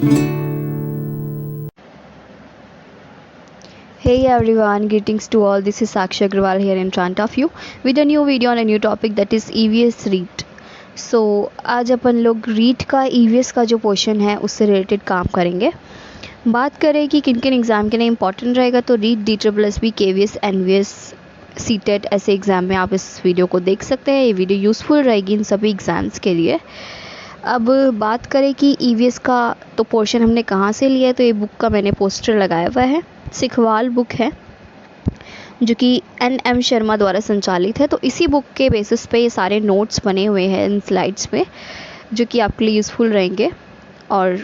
Hey everyone, greetings to all. This is Sakshi Agrawal here in front of you with a new video on a new topic that is EVS REIT. So आज अपन लोग REIT का EVS का जो portion है उससे related काम करेंगे। बात करें कि किन किन एग्ज़ाम के लिए इंपॉर्टेंट रहेगा, तो REIT, DSSB, KVS, NVS, CTET ऐसे एग्ज़ाम में आप इस वीडियो को देख सकते हैं। ये वीडियो यूज़फुल रहेगी इन सभी एग्ज़ाम्स के लिए। अब बात करें कि EVS का तो पोर्शन हमने कहाँ से लिया है, तो ये बुक का मैंने पोस्टर लगाया हुआ है। सिखवाल बुक है जो कि NM शर्मा द्वारा संचालित है। तो इसी बुक के बेसिस पे ये सारे नोट्स बने हुए हैं इन स्लाइड्स पे, जो कि आपके लिए यूज़फुल रहेंगे। और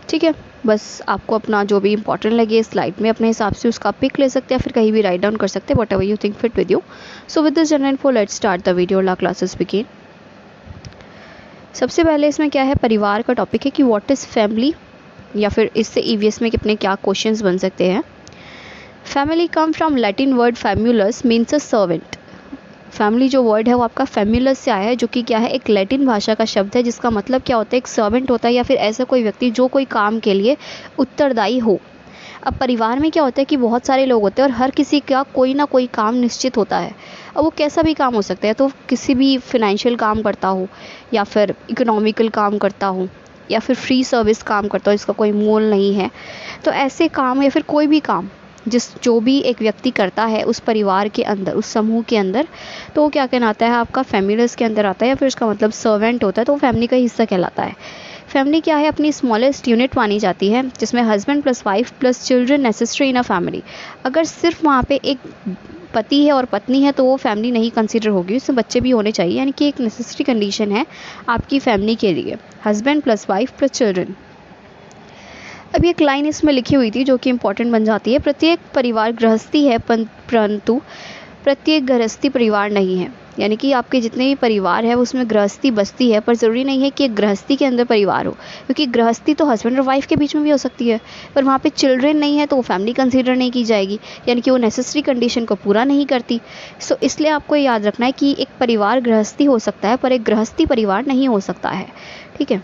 ठीक है, बस आपको अपना जो भी इंपॉर्टेंट लगे स्लाइड में अपने हिसाब से उसका पिक ले सकते हैं, फिर कहीं भी राइट डाउन कर सकते हैं, whatever you think fit with you. So with this general info let's start the video. Law classes begin. सबसे पहले इसमें क्या है, परिवार का टॉपिक है कि व्हाट इज़ फैमिली, या फिर इससे EVS में कितने क्या क्वेश्चंस बन सकते हैं। Family come from Latin word famulus means a servant. Family जो वर्ड है वो आपका फैम्यूलस से आया है, जो कि क्या है, एक लैटिन भाषा का शब्द है जिसका मतलब क्या होता है, एक सर्वेंट होता है या फिर ऐसा कोई व्यक्ति जो कोई काम के लिए उत्तरदायी हो। अब परिवार में क्या होता है कि बहुत सारे लोग होते हैं और हर किसी का कोई ना कोई काम निश्चित होता है। अब वो कैसा भी काम हो सकता है, तो किसी भी फिनेंशियल काम करता हो या फिर इकोनॉमिकल काम करता हो या फिर फ्री सर्विस काम करता हो जिसका कोई मोल नहीं है। तो ऐसे काम या फिर कोई भी काम जो भी एक व्यक्ति करता है उस परिवार के अंदर, उस समूह के अंदर, तो वो क्या कहलाता है, आपका फैमिलीज के अंदर आता है, या फिर उसका मतलब सर्वेंट होता है, तो वो फैमिली का हिस्सा कहलाता है। फैमिली क्या है, अपनी स्मॉलेस्ट यूनिट मानी जाती है जिसमें husband plus wife plus children necessary in a family. अगर सिर्फ वहाँ पे एक पति है और पत्नी है तो वो फैमिली नहीं कंसीडर होगी, उसमें बच्चे भी होने चाहिए, यानी कि एक नेसेसरी कंडीशन है आपकी फैमिली के लिए, husband plus wife plus children. अब एक लाइन इसमें लिखी हुई थी जो कि इम्पोर्टेंट बन जाती है, प्रत्येक परिवार गृहस्थी है परंतु प्रत्येक गृहस्थी परिवार नहीं है। यानी कि आपके जितने भी परिवार है उसमें गृहस्थी बसती है, पर ज़रूरी नहीं है कि एक गृहस्थी के अंदर परिवार हो, क्योंकि गृहस्थी तो हस्बैंड और वाइफ के बीच में भी हो सकती है, पर वहाँ पे चिल्ड्रन नहीं है तो वो फैमिली कंसीडर नहीं की जाएगी, यानी कि वो नेसेसरी कंडीशन को पूरा नहीं करती। सो इसलिए आपको याद रखना है कि एक परिवार गृहस्थी हो सकता है पर एक गृहस्थी परिवार नहीं हो सकता है। ठीक है,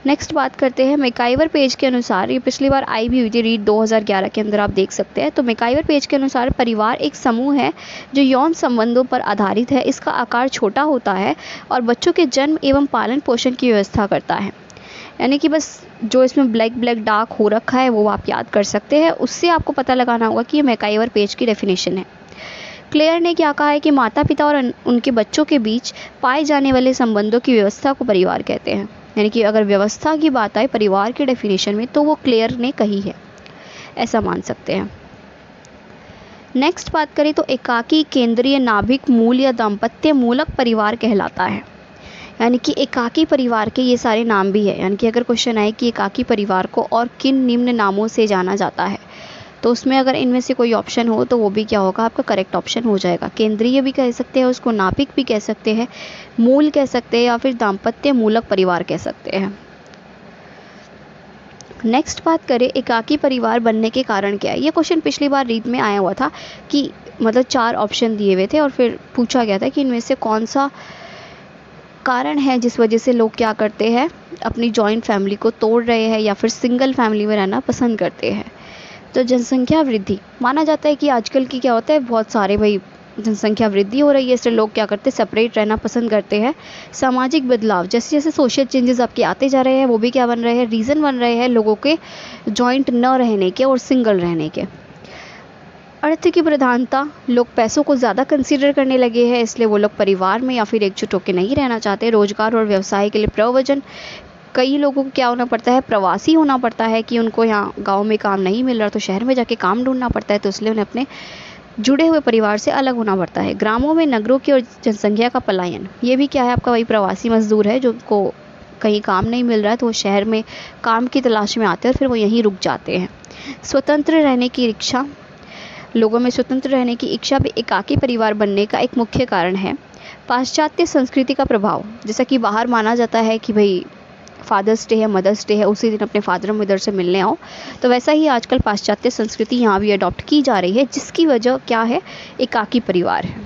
नेक्स्ट बात करते हैं मैकाइवर पेज के अनुसार। ये पिछली बार आई भी हुई थी REIT 2011 के अंदर, आप देख सकते हैं। तो मैकाइवर पेज के अनुसार परिवार एक समूह है जो यौन संबंधों पर आधारित है, इसका आकार छोटा होता है और बच्चों के जन्म एवं पालन पोषण की व्यवस्था करता है। यानी कि बस जो इसमें ब्लैक ब्लैक डार्क हो रखा है वो आप याद कर सकते हैं, उससे आपको पता लगाना होगा कि ये मैकाइवर पेज की डेफिनेशन है। क्लेयर ने क्या कहा है कि माता पिता और उनके बच्चों के बीच पाए जाने वाले संबंधों की व्यवस्था को परिवार कहते हैं। यानी कि अगर व्यवस्था की बात आए परिवार के डेफिनेशन में तो वो क्लेयर ने कही है, ऐसा मान सकते हैं। नेक्स्ट बात करें तो एकाकी, केंद्रीय, नाभिक, मूल या दाम्पत्य मूलक परिवार कहलाता है। यानी कि एकाकी परिवार के ये सारे नाम भी है। यानी कि अगर क्वेश्चन आए कि एकाकी परिवार को और किन निम्न नामों से जाना जाता है, तो उसमें अगर इनमें से कोई ऑप्शन हो तो वो भी क्या होगा, आपका करेक्ट ऑप्शन हो जाएगा। केंद्रीय भी कह सकते हैं उसको, नाभिक भी कह सकते हैं, मूल कह सकते हैं, या फिर दाम्पत्य मूलक परिवार कह सकते हैं। नेक्स्ट बात करें एकाकी परिवार बनने के कारण क्या है। ये क्वेश्चन पिछली बार REIT में आया हुआ था कि मतलब 4 ऑप्शन दिए हुए थे और फिर पूछा गया था कि इनमें से कौन सा कारण है जिस वजह से लोग क्या करते हैं, अपनी जॉइंट फैमिली को तोड़ रहे हैं या फिर सिंगल फैमिली में रहना पसंद करते हैं। तो जनसंख्या वृद्धि माना जाता है कि आजकल की क्या होता है, बहुत सारे भाई जनसंख्या वृद्धि हो रही है, इसलिए लोग क्या करते हैं, सेपरेट रहना पसंद करते हैं। सामाजिक बदलाव, जैसे जैसे सोशल चेंजेस आपके आते जा रहे हैं वो भी क्या बन रहे हैं, रीज़न बन रहे हैं लोगों के जॉइंट न रहने के और सिंगल रहने के। अर्थ की प्रधानता, लोग पैसों को ज़्यादा कंसीडर करने लगे हैं, इसलिए वो लोग परिवार में या फिर एकजुट होकर नहीं रहना चाहते। रोजगार और व्यवसाय के लिए प्रवचन, कई लोगों को क्या होना पड़ता है, प्रवासी होना पड़ता है कि उनको यहाँ गांव में काम नहीं मिल रहा तो शहर में जाके काम ढूंढना पड़ता है, तो इसलिए उन्हें अपने जुड़े हुए परिवार से अलग होना पड़ता है। ग्रामों में नगरों की और जनसंख्या का पलायन, ये भी क्या है, आपका वही प्रवासी मजदूर है जो को कहीं काम नहीं मिल रहा है तो वो शहर में काम की तलाश में आते हैं और फिर वो यहीं रुक जाते हैं। स्वतंत्र रहने की इच्छा, लोगों में स्वतंत्र रहने की इच्छा भी एकाकी परिवार बनने का एक मुख्य कारण है। पाश्चात्य संस्कृति का प्रभाव, जैसा कि बाहर माना जाता है कि भाई फादर्स डे है, मदर्स डे है, उसी दिन अपने फादर मदर से मिलने आओ, तो वैसा ही आजकल पाश्चात्य संस्कृति यहाँ भी अडॉप्ट की जा रही है, जिसकी वजह क्या है, एकाकी परिवार है।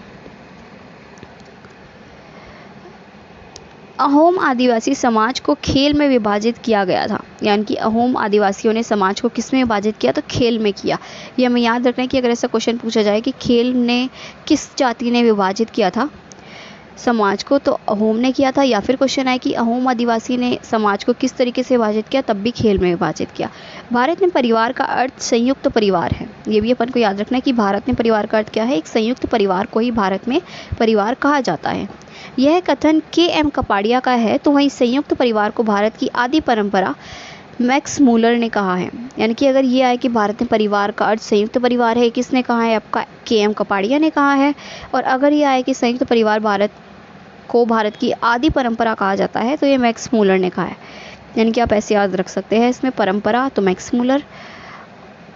अहोम आदिवासी समाज को खेल में विभाजित किया गया था, यानी कि अहोम आदिवासियों ने समाज को किस में विभाजित किया, तो खेल में किया। ये हमें याद रखना है कि अगर ऐसा क्वेश्चन पूछा जाए कि खेल ने किस जाति ने विभाजित किया था समाज को, तो अहोम ने किया था। या फिर क्वेश्चन है कि अहोम आदिवासी ने समाज को किस तरीके से विभाजित किया, तब भी खेल में विभाजित किया। भारत में परिवार का अर्थ संयुक्त परिवार है। ये भी अपन को याद रखना है कि भारत में परिवार का अर्थ क्या है, एक संयुक्त परिवार को ही भारत में परिवार कहा जाता है। यह कथन के.एम. कपाड़िया का है, तो वहीं संयुक्त परिवार को भारत की आदि परंपरा मैक्स मूलर ने कहा है। यानी कि अगर ये आए कि भारत में परिवार का अर्थ संयुक्त परिवार है, किसने कहा है, आपका के.एम. कपाड़िया ने कहा है। और अगर ये आए कि संयुक्त परिवार भारत की आदि परंपरा कहा जाता है, तो ये मैक्स मूलर ने कहा है। यानी कि आप ऐसे याद रख सकते हैं इसमें परंपरा तो मैक्स मूलर,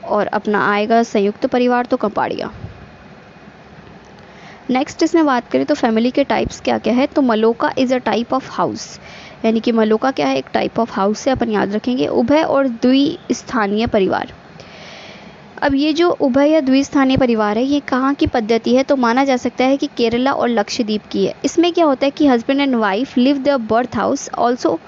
और अपना आएगा संयुक्त परिवार तो कपाड़िया। नेक्स्ट इसमें बात करें तो फैमिली के टाइप्स क्या क्या है, तो मलोका is a type of house. यानी कि मलोका क्या है, एक टाइप ऑफ हाउस से अपन याद रखेंगे। उभय और द्विस्थानीय परिवार। अब ये जो उभय या द्विस्थानीय परिवार है, ये कहाँ की पद्धति है, तो माना जा सकता है कि केरला और लक्षद्वीप की है। इसमें क्या होता है कि husband and wife live the birth house also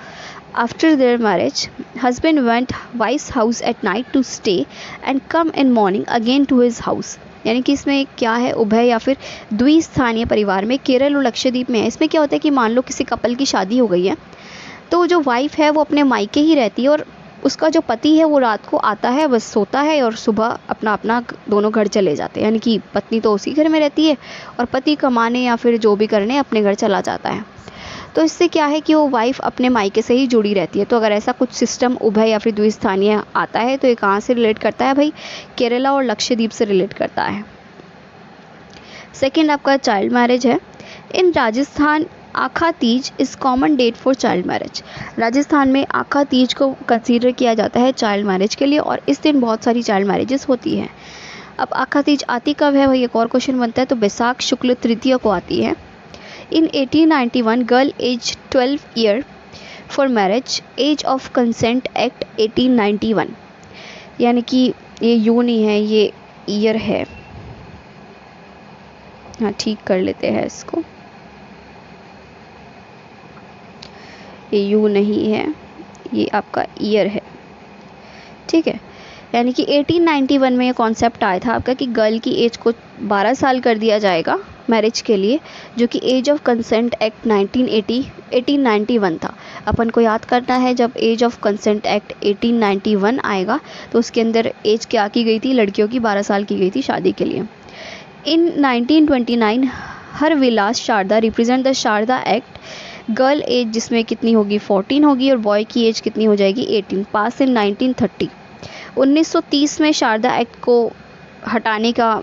after their marriage. Husband went wife's house at night to stay and come in morning again to his house. यानी कि इसमें क्या है, उभय या फिर द्विस्थानीय परिवार में केरल और लक्षद्वीप में है। इसमें क्या होता है कि मान लो किसी कपल की शादी हो गई है, तो जो वाइफ है वो अपने मायके ही रहती है, और उसका जो पति है वो रात को आता है, बस सोता है, और सुबह अपना अपना दोनों घर चले जाते हैं। यानी कि पत्नी तो उसी घर में रहती है और पति कमाने या फिर जो भी करने अपने घर चला जाता है। तो इससे क्या है कि वो वाइफ अपने मायके से ही जुड़ी रहती है। तो अगर ऐसा कुछ सिस्टम उभय या फिर द्विस्थानीय आता है, तो ये कहाँ से रिलेट करता है भाई, केरला और लक्षद्वीप से रिलेट करता है। सेकेंड आपका चाइल्ड मैरिज है। In Rajasthan Akha Teej is common date for child marriage. Rajasthan में आखा तीज को कंसीडर किया जाता है चाइल्ड मैरिज के लिए, और इस दिन बहुत सारी चाइल्ड मैरिजेस होती हैं। अब आखा तीज आती कब है भाई, एक और क्वेश्चन बनता है, तो बैसाख शुक्ल तृतीया को आती है। In 1891 girl age 12 year for marriage, age of consent act 1891। यानी कि ये यू नहीं है, ये ईयर है। हाँ, ठीक कर लेते हैं इसको, ये यू नहीं है, ये आपका ईयर है, ठीक है। यानी कि 1891 में ये कॉन्सेप्ट आया था आपका कि गर्ल की एज को 12 साल कर दिया जाएगा मैरिज के लिए, जो कि एज ऑफ कंसेंट एक्ट 1891 था। अपन को याद करना है, जब एज ऑफ कंसेंट एक्ट 1891 आएगा तो उसके अंदर एज क्या की गई थी, लड़कियों की 12 साल की गई थी शादी के लिए। In 1929 Har Bilas Sarda represent the Sarda act. Girl age जिसमें कितनी होगी, 14 होगी, और बॉय की एज कितनी हो जाएगी, 18। पास इन 1930। 1930 में शारदा एक्ट को हटाने का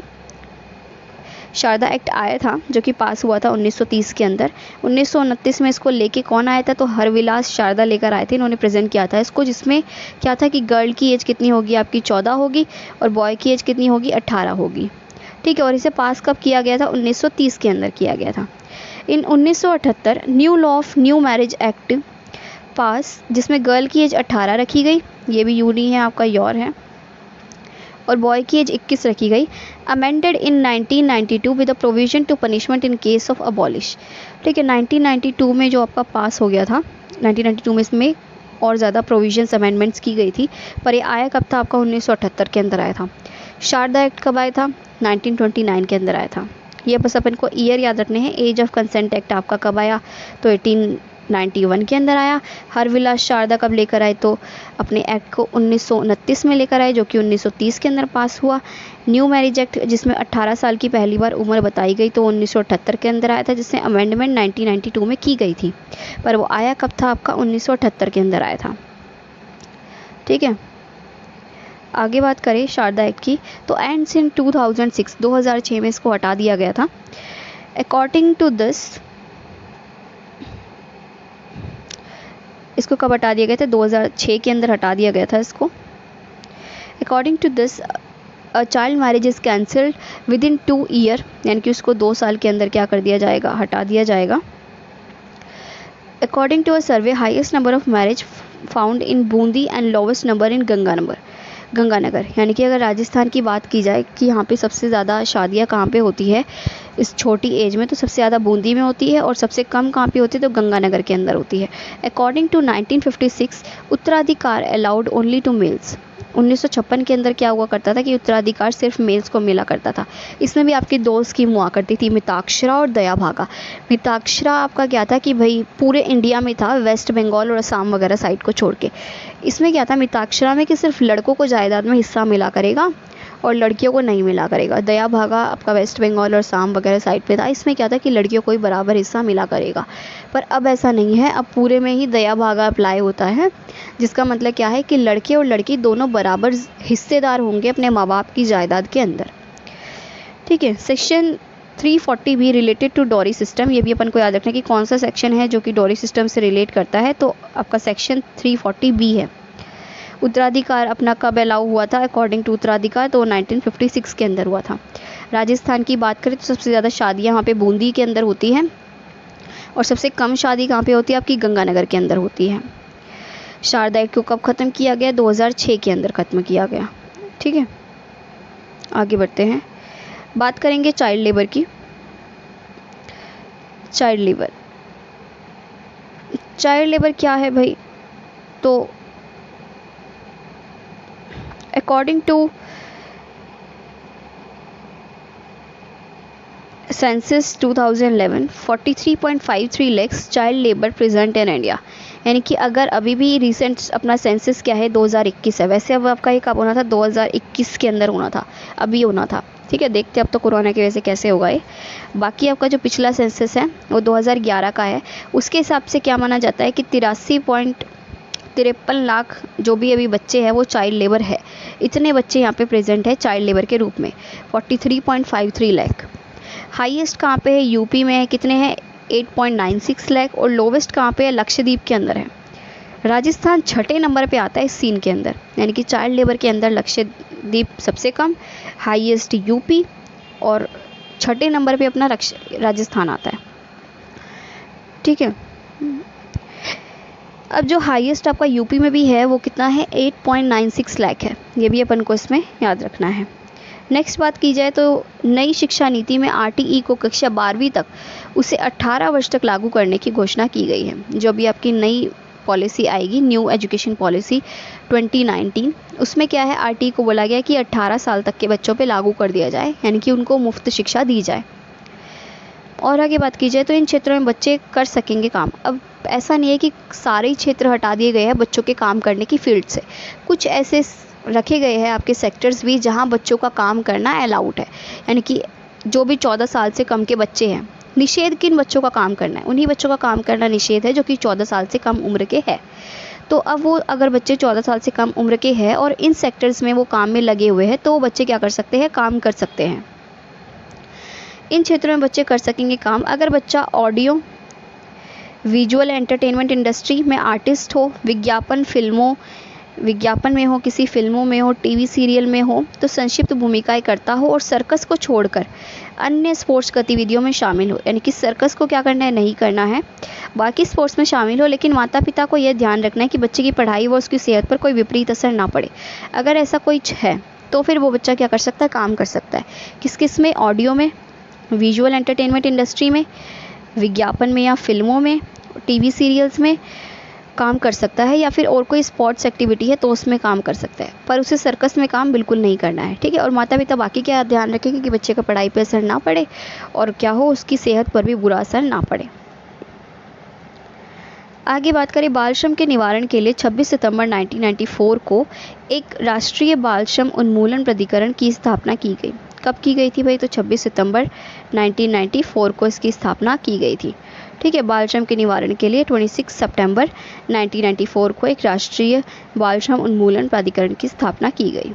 शारदा एक्ट आया था, जो कि पास हुआ था 1930 के अंदर। 1929 में इसको लेके कौन आया था, तो हरविलास शारदा लेकर आए थे, इन्होंने प्रेजेंट किया था इसको, जिसमें क्या था कि गर्ल की एज कितनी होगी, आपकी 14 होगी, और बॉय की एज कितनी होगी, 18 होगी, ठीक है। और इसे पास कब किया गया था, 1930 के अंदर किया गया था। इन 1978 new law of new marriage act पास, जिसमें गर्ल की एज 18 रखी गई, ये भी यू नहीं है, आपका योर है, और बॉय की एज 21 रखी गई। Amended in 1992 with a provision to punishment in case of abolish, ठीक है। 1992 में जो आपका पास हो गया था, 1992 में इसमें और ज़्यादा प्रोविजंस अमेंडमेंट्स की गई थी, पर ये आया कब था, आपका 1978 के अंदर आया था। शारदा एक्ट कब आया था, 1929 के अंदर आया था। ये बस अपन को ईयर याद रखने हैं। एज ऑफ कंसेंट एक्ट आपका कब आया, तो 1891 के अंदर आया। हरविलास शारदा कब लेकर आए, तो अपने एक्ट को 1929 में लेकर आए, जो कि 1930 के अंदर पास हुआ। न्यू मैरिज एक्ट जिसमें 18 साल की पहली बार उम्र बताई गई, तो 1978 के अंदर आया था, जिससे अमेंडमेंट 1992 में की गई थी, पर वो आया कब था, आपका 1978 के अंदर आया था, ठीक है। आगे बात करें शारदा एक्ट की, तो एंड्स इन 2006 में इसको हटा दिया गया था। अकॉर्डिंग टू दिस, इसको कब हटा दिया गया था, 2006 के अंदर हटा दिया गया था इसको। According to this a child marriage is cancelled within 2 year, यानी कि उसको 2 साल के अंदर क्या कर दिया जाएगा, हटा दिया जाएगा। According to a survey highest number of marriage found in Bundi and lowest number in Ganganagar. यानी कि अगर राजस्थान की बात की जाए कि यहाँ पे सबसे ज़्यादा शादियाँ कहाँ पे होती है, इस छोटी एज में, तो सबसे ज़्यादा बूंदी में होती है और सबसे कम कहाँ पे होती है, तो गंगानगर के अंदर होती है। अकॉर्डिंग टू 1956 उत्तराधिकार अलाउड ओनली टू मेल्स। 1956 के अंदर क्या हुआ करता था कि उत्तराधिकार सिर्फ मेल्स को मिला करता था। इसमें भी आपकी दो स्कीम हुआ करती थी, मिताक्षरा और दया भागा। मिताक्षरा आपका क्या था कि भाई पूरे इंडिया में था, वेस्ट बंगाल और असम वगैरह साइड को छोड़ के। इसमें क्या था मिताक्षरा में कि सिर्फ लड़कों को जायदाद में हिस्सा मिला करेगा और लड़कियों को नहीं मिला करेगा। दया भागा आपका वेस्ट बंगाल और असम वगैरह साइड पे था, इसमें क्या था कि लड़कियों को ही बराबर हिस्सा मिला करेगा। पर अब ऐसा नहीं है, अब पूरे में ही दया भागा अप्लाई होता है, जिसका मतलब क्या है कि लड़के और लड़की दोनों बराबर हिस्सेदार होंगे अपने माँ बाप की जायदाद के अंदर। ठीक है। सेक्शन 340 भी रिलेटेड टू डॉरी सिस्टम, ये भी अपन को याद रखना कि कौन सा सेक्शन है जो कि डॉरी सिस्टम से रिलेट करता है, तो आपका सेक्शन 340 बी है। उत्तराधिकार अपना कब अलाउ हुआ था अकॉर्डिंग टू उत्तराधिकार, तो 1956 के अंदर हुआ था। राजस्थान की बात करें तो सबसे ज़्यादा शादियाँ यहाँ पे बूंदी के अंदर होती हैं और सबसे कम शादी कहाँ पे होती है, आपकी गंगानगर के अंदर होती है। शारदा एक्ट को कब ख़त्म किया गया, 2006 के अंदर ख़त्म किया गया। ठीक है, आगे बढ़ते हैं, बात करेंगे चाइल्ड लेबर की। चाइल्ड लेबर क्या है भाई, तो according to census 2011 43.53 lakhs child labour present in India. यानी कि अगर अभी भी रिसेंट अपना सेंसस क्या है 2021 है, वैसे अब आपका ये कब होना था, 2021 के अंदर होना था, अभी होना था। ठीक है, देखते अब तो कोरोना की वजह से कैसे होगा ये। बाकी आपका जो पिछला सेंसस है वो 2011 का है, उसके हिसाब से क्या माना जाता है कि 83.53 लाख जो भी अभी बच्चे हैं वो चाइल्ड लेबर है। इतने बच्चे यहाँ पे प्रेजेंट है चाइल्ड लेबर के रूप में, 43.53 लाख। हाईएस्ट कहाँ पे है, यूपी में है, कितने हैं, 8.96 लाख। और लोवेस्ट कहाँ पे है, लक्षद्वीप के अंदर है। राजस्थान छठे नंबर पे आता है इस सीन के अंदर, यानी कि चाइल्ड लेबर के अंदर लक्षद्वीप सबसे कम, हाईएस्ट यूपी और छठे नंबर पे अपना राजस्थान आता है। ठीक है, अब जो हाईएस्ट आपका यूपी में भी है वो कितना है, 8.96 लाख है। ये भी अपन को इसमें याद रखना है। नेक्स्ट बात की जाए तो नई शिक्षा नीति में आरटीई को कक्षा 12वीं तक उसे 18 वर्ष तक लागू करने की घोषणा की गई है। जो भी आपकी नई पॉलिसी आएगी, न्यू एजुकेशन पॉलिसी 2019, उसमें क्या है, आरटीई को बोला गया कि 18 साल तक के बच्चों पे लागू कर दिया जाए, यानी कि उनको मुफ्त शिक्षा दी जाए। और आगे बात की जाए तो इन क्षेत्रों में बच्चे कर सकेंगे काम। अब ऐसा नहीं है कि सारे ही क्षेत्र हटा दिए गए हैं बच्चों के काम करने की फील्ड से, कुछ ऐसे रखे गए हैं आपके सेक्टर्स भी जहां बच्चों का काम करना अलाउड है। यानी कि जो भी 14 साल से कम के बच्चे हैं, निषेध किन बच्चों का काम करना है, उन्हीं बच्चों का काम करना निषेध है जो कि 14 साल से कम उम्र के है। तो अब वो अगर बच्चे 14 साल से कम उम्र के हैं और इन सेक्टर्स में वो काम में लगे हुए हैं, तो वो बच्चे क्या कर सकते हैं, काम कर सकते हैं। इन क्षेत्रों में बच्चे कर सकेंगे काम अगर बच्चा ऑडियो विजुअल एंटरटेनमेंट इंडस्ट्री में आर्टिस्ट हो, विज्ञापन में हो, किसी फिल्मों में हो, टीवी सीरियल में हो, तो संक्षिप्त भूमिकाएं करता हो और सर्कस को छोड़कर अन्य स्पोर्ट्स गतिविधियों में शामिल हो। यानी कि सर्कस को क्या करना है, नहीं करना है, बाकी स्पोर्ट्स में शामिल हो, लेकिन माता पिता को यह ध्यान रखना है कि बच्चे की पढ़ाई व उसकी सेहत पर कोई विपरीत असर ना पड़े। अगर ऐसा कोई है तो फिर वो बच्चा क्या कर सकता है, काम कर सकता है। किस किस में, ऑडियो में, विजुअल एंटरटेनमेंट इंडस्ट्री में, विज्ञापन में या फिल्मों में, टीवी सीरियल्स में काम कर सकता है, या फिर और कोई स्पोर्ट्स एक्टिविटी है तो उसमें काम कर सकता है, पर उसे सर्कस में काम बिल्कुल नहीं करना है। ठीक है, और माता पिता बाकी क्या ध्यान रखेंगे कि बच्चे का पढ़ाई पर असर ना पड़े और क्या हो, उसकी सेहत पर भी बुरा असर ना पड़े। आगे बात करें, बाल श्रम के निवारण के लिए 26 सितंबर 1994 को एक राष्ट्रीय बाल श्रम उन्मूलन प्राधिकरण की स्थापना की गई। कब की गई थी भाई, तो 26 सितंबर 1994 को इसकी स्थापना की गई थी। ठीक है, बाल श्रम के निवारण के लिए 26 सितंबर 1994 को एक राष्ट्रीय बाल श्रम उन्मूलन प्राधिकरण की स्थापना की गई।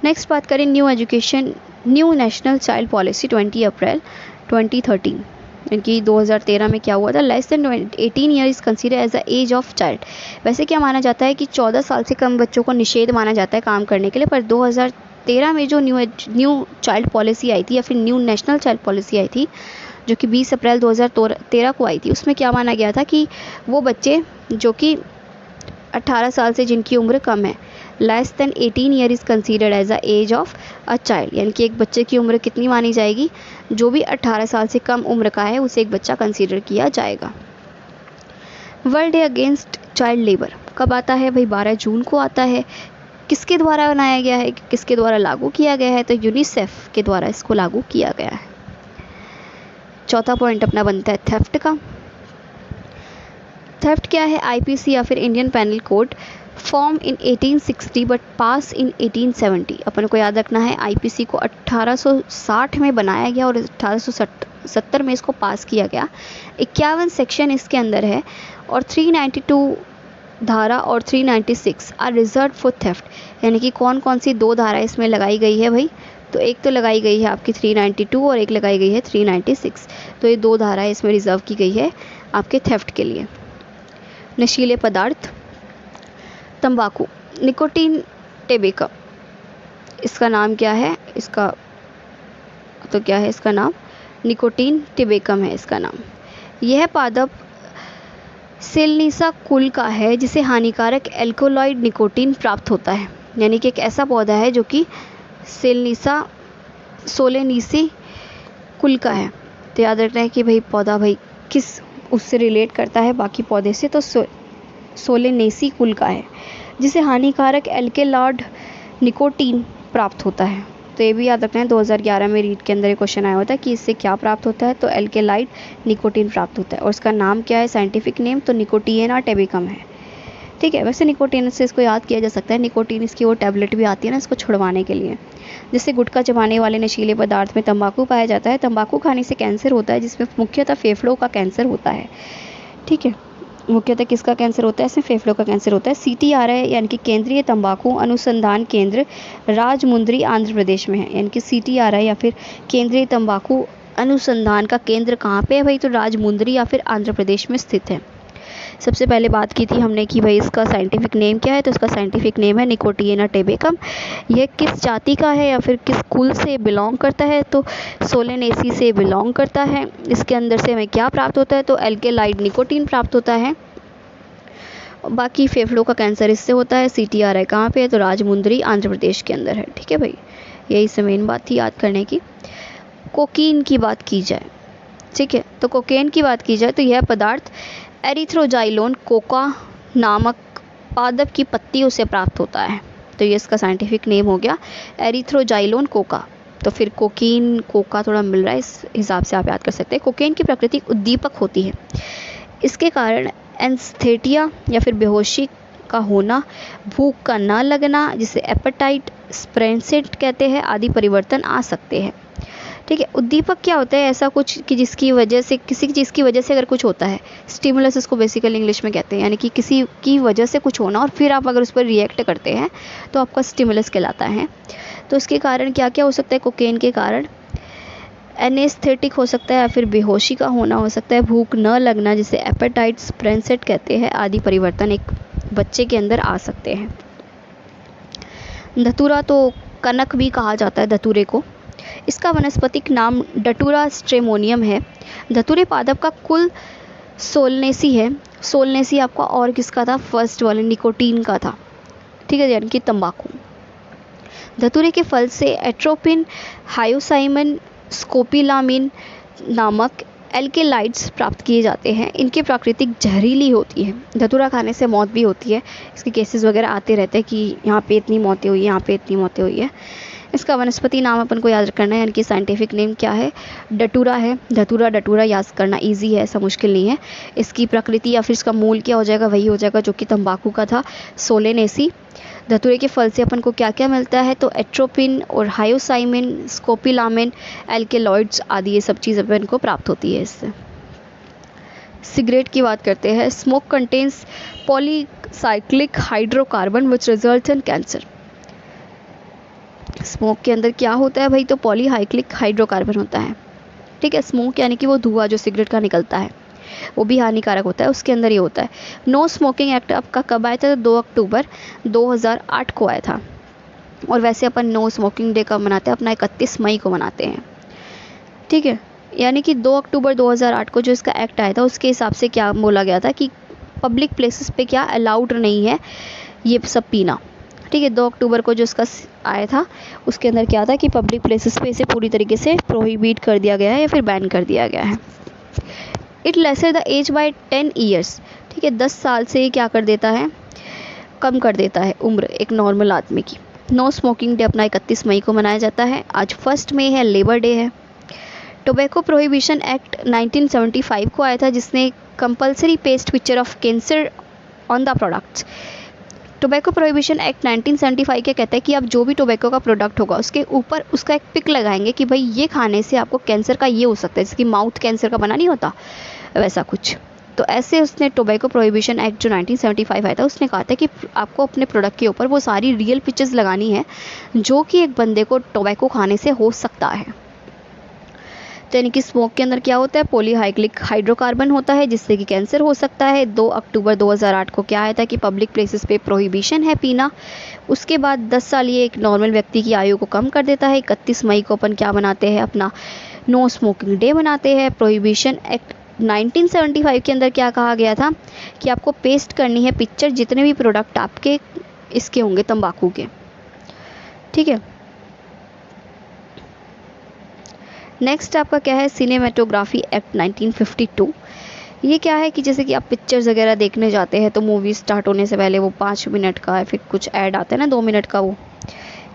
नेक्स्ट बात करें, new national child policy 20 April 2013, इनकी 2013 में क्या हुआ था, less than 18 year is consider as the age of child. वैसे क्या माना जाता है कि 14 साल से कम बच्चों को निषेध माना जाता है काम करने के लिए, पर 2013 में जो न्यू चाइल्ड पॉलिसी आई थी या फिर न्यू नेशनल चाइल्ड पॉलिसी आई थी जो कि 20 अप्रैल 2013 को आई थी, उसमें क्या माना गया था कि वो बच्चे जो कि 18 साल से जिनकी उम्र कम है, less than 18 year is considered as a age of a child, यानी कि एक बच्चे की उम्र कितनी मानी जाएगी, जो भी 18 साल से कम उम्र का है उसे एक बच्चा कंसीडर किया जाएगा। World day against child labour कब आता है भाई, 12 जून को आता है। किसके द्वारा बनाया गया है, किसके द्वारा लागू किया गया है, तो यूनिसेफ के द्वारा इसको लागू किया गया है। चौथा पॉइंट अपना बनता है थेफ्ट का। थेफ्ट क्या है, आईपीसी या फिर Indian penal code form in 1860 but pass in 1870। अपन को याद रखना है आईपीसी को 1860 में बनाया गया और 1870 में इसको पास किया गया। 51 सेक्शन इसके अंदर है और 392 धारा और 396 आर रिजर्व फॉर थेफ्ट, यानी कि कौन कौन सी 2 धारा इसमें लगाई गई है भाई, तो एक तो लगाई गई है आपकी 392 और एक लगाई गई है 396। तो ये 2 धाराएं इसमें रिजर्व की गई है आपके थेफ्ट के लिए। नशीले पदार्थ, तंबाकू, निकोटीन टेबेकम, इसका नाम क्या है, इसका तो क्या है इसका नाम, निकोटीन टेबेकम है इसका नाम। यह पादप सेलनीसा कुल का है जिसे हानिकारक एल्कोलॉइड निकोटीन प्राप्त होता है, यानी कि एक ऐसा पौधा है जो कि सेलनीसा सोलेनीसी कुल का है। तो याद रखना है कि भाई पौधा भाई किस उससे रिलेट करता है बाकी पौधे से, तो सोलेनेसी कुल का है जिसे हानिकारक एल्केलॉइड निकोटीन प्राप्त होता है। तो ये भी याद रखना है, 2011 में रीट के अंदर एक क्वेश्चन आया होता है कि इससे क्या प्राप्त होता है, तो एल्केलाइड निकोटीन प्राप्त होता है और इसका नाम क्या है, साइंटिफिक नेम तो निकोटिएना टेबेकम है। ठीक है, वैसे निकोटीन से इसको याद किया जा सकता है, निकोटीन इसकी वो टैबलेट भी आती है ना इसको छुड़वाने के लिए। जिससे गुटखा चबाने वाले नशीले पदार्थ में तंबाकू पाया जाता है। तंबाकू खाने से कैंसर होता है जिसमें मुख्यतः फेफड़ों का कैंसर होता है। ठीक है, मुख्यतः किसका कैंसर होता है, इसमें फेफड़ों का कैंसर होता है। CTRI यानी कि केंद्रीय तंबाकू अनुसंधान केंद्र राजमुंद्री आंध्र प्रदेश में है, यानी कि CTRI या फिर केंद्रीय तंबाकू अनुसंधान का केंद्र कहाँ पे है भाई, तो राजमुंद्री या फिर आंध्र प्रदेश में स्थित है। सबसे पहले बात की थी हमने कि भाई इसका साइंटिफिक नेम क्या है, तो इसका साइंटिफिक नेम है निकोटिएना टेबेकम। यह किस जाति का है या फिर किस कुल से बिलोंग करता है, तो सोलेनेसी से बिलोंग करता है। इसके अंदर से हमें क्या प्राप्त होता है, तो एल्केलाइड निकोटीन प्राप्त होता है। बाकी फेफड़ों का कैंसर इससे होता है। CTRI कहाँ पे है, तो राजमुंद्री आंध्र प्रदेश के अंदर है। ठीक है भाई, यही से मेन बात थी याद करने की। कोकीन की बात की जाए, ठीक है, तो कोकेन की बात की जाए तो यह पदार्थ एरिथ्रोजाइलोन कोका नामक पादप की पत्तियों से प्राप्त होता है। तो ये इसका साइंटिफिक नेम हो गया एरिथ्रोजाइलोन कोका। तो फिर कोकीन कोका थोड़ा मिल रहा है, इस हिसाब से आप याद कर सकते हैं। कोकेन की प्रकृति उद्दीपक होती है, इसके कारण एंस्थेटिया या फिर बेहोशी का होना, भूख का ना लगना जिसे एपेटाइट स्प्रेंसेट कहते हैं आदि परिवर्तन आ सकते हैं। ठीक है, उद्दीपक क्या होता है, ऐसा कुछ कि जिसकी वजह से किसी चीज़ की वजह से अगर कुछ होता है, स्टिमुलस इसको बेसिकली इंग्लिश में कहते हैं, यानी कि किसी की वजह से कुछ होना और फिर आप अगर उस पर रिएक्ट करते हैं तो आपका स्टिमुलस कहलाता है। तो इसके कारण क्या क्या हो सकता है, कोकेन के कारण एनेस्थेटिक हो सकता है या फिर बेहोशी का होना हो सकता है, भूख न लगना जिसे एपेटाइट स्प्रेंसेट कहते हैं आदि परिवर्तन एक बच्चे के अंदर आ सकते हैं। धतूरा तो कनक भी कहा जाता है धतूरे को। इसका वनस्पतिक नाम डटूरा स्ट्रेमोनियम है। धतूरे पादप का कुल सोलनेसी है। सोलनेसी आपका और किसका था, फर्स्ट वाले निकोटीन का था। ठीक है, यानी कि तंबाकू। धतूरे के फल से एट्रोपिन, हायोसाइमन, स्कोपिलामिन नामक एल्केलाइड्स प्राप्त किए जाते हैं। इनकी प्राकृतिक जहरीली होती है। धतूरा खाने से मौत भी होती है, इसके केसेस वगैरह आते रहते हैं कि यहाँ पे इतनी मौतें हुई, यहाँ पे इतनी मौतें हुई है। इसका वनस्पति नाम अपन को याद करना है, यानी कि साइंटिफिक नेम क्या है, डटूरा है। धतूरा डटूरा याद करना इजी है, ऐसा मुश्किल नहीं है। इसकी प्रकृति या फिर इसका मूल क्या हो जाएगा, वही हो जाएगा जो कि तंबाकू का था, सोलेनेसी। धतूरे के फल से अपन को क्या क्या मिलता है, तो एट्रोपिन और हायोसाइमिन, स्कोपिलामिन, एल्केलॉइड्स आदि ये सब चीज़ अपन को प्राप्त होती है इससे। सिगरेट की बात करते हैं। Smoke contains polycyclic hydrocarbon which result in cancer. Smoke के अंदर क्या होता है भाई, तो पॉलीसाइक्लिक हाइड्रोकार्बन होता है। ठीक है, स्मोक यानी कि वो धुआं जो सिगरेट का निकलता है वो भी हानिकारक होता है, उसके अंदर ये होता है। नो स्मोकिंग एक्ट आपका कब आया था, 2 अक्टूबर 2008 को आया था। और वैसे अपन नो स्मोकिंग डे कब मनाते हैं, अपना 31 मई को मनाते हैं। ठीक है, यानी कि 2 अक्टूबर 2008 को जो इसका एक्ट आया था उसके हिसाब से क्या बोला गया था कि पब्लिक प्लेसेस पे क्या अलाउड नहीं है ये सब पीना। ठीक है। 2 अक्टूबर को जो इसका आया था उसके अंदर क्या था कि पब्लिक प्लेसेस पे इसे पूरी तरीके से प्रोहिबिट कर दिया गया है या फिर बैन कर दिया गया है। It lesser the age by 10 years, ठीक है, 10 साल से क्या कर देता है, कम कर देता है उम्र एक नॉर्मल आदमी की। नो स्मोकिंग डे अपना 31 मई को मनाया जाता है। आज 1 मई है, लेबर डे है। टोबैको प्रोहिबिशन एक्ट 1975 को आया था जिसने compulsory paste picture of cancer on the products. Tobacco prohibition act 1975 के कहता है कि आप जो भी टोबैको का प्रोडक्ट होगा उसके ऊपर उसका एक पिक लगाएंगे कि भाई ये खाने से आपको कैंसर का ये हो सकता है, जैसे कि माउथ कैंसर का बना नहीं होता वैसा कुछ। तो ऐसे उसने टोबैको प्रोहिबिशन एक्ट जो 1975 आया था उसने कहा था कि आपको अपने प्रोडक्ट के ऊपर वो सारी रियल पिक्चर्स लगानी है जो कि एक बंदे को टोबैको खाने से हो सकता है। तो यानी कि स्मोक के अंदर क्या होता है, पॉलीहाइड्रिक हाइड्रोकार्बन होता है जिससे कि कैंसर हो सकता है। 2 अक्टूबर 2008 को क्या आया था कि पब्लिक प्लेसेस पे प्रोहिबिशन है पीना। उसके बाद 10 साल ये एक नॉर्मल व्यक्ति की आयु को कम कर देता है। 31 मई को अपन क्या बनाते हैं, अपना नो स्मोकिंग डे मनाते हैं। प्रोहिबिशन एक्ट 1975 के अंदर क्या कहा गया था कि आपको पेस्ट करनी है पिक्चर जितने भी प्रोडक्ट आपके इसके होंगे तंबाकू के, ठीक है। नेक्स्ट आपका क्या है, सिनेमेटोग्राफी एक्ट 1952। ये क्या है कि जैसे कि आप पिक्चर्स वगैरह देखने जाते हैं तो मूवी स्टार्ट होने से पहले वो 5 मिनट का है, फिर कुछ ऐड आता है ना 2 मिनट का, वो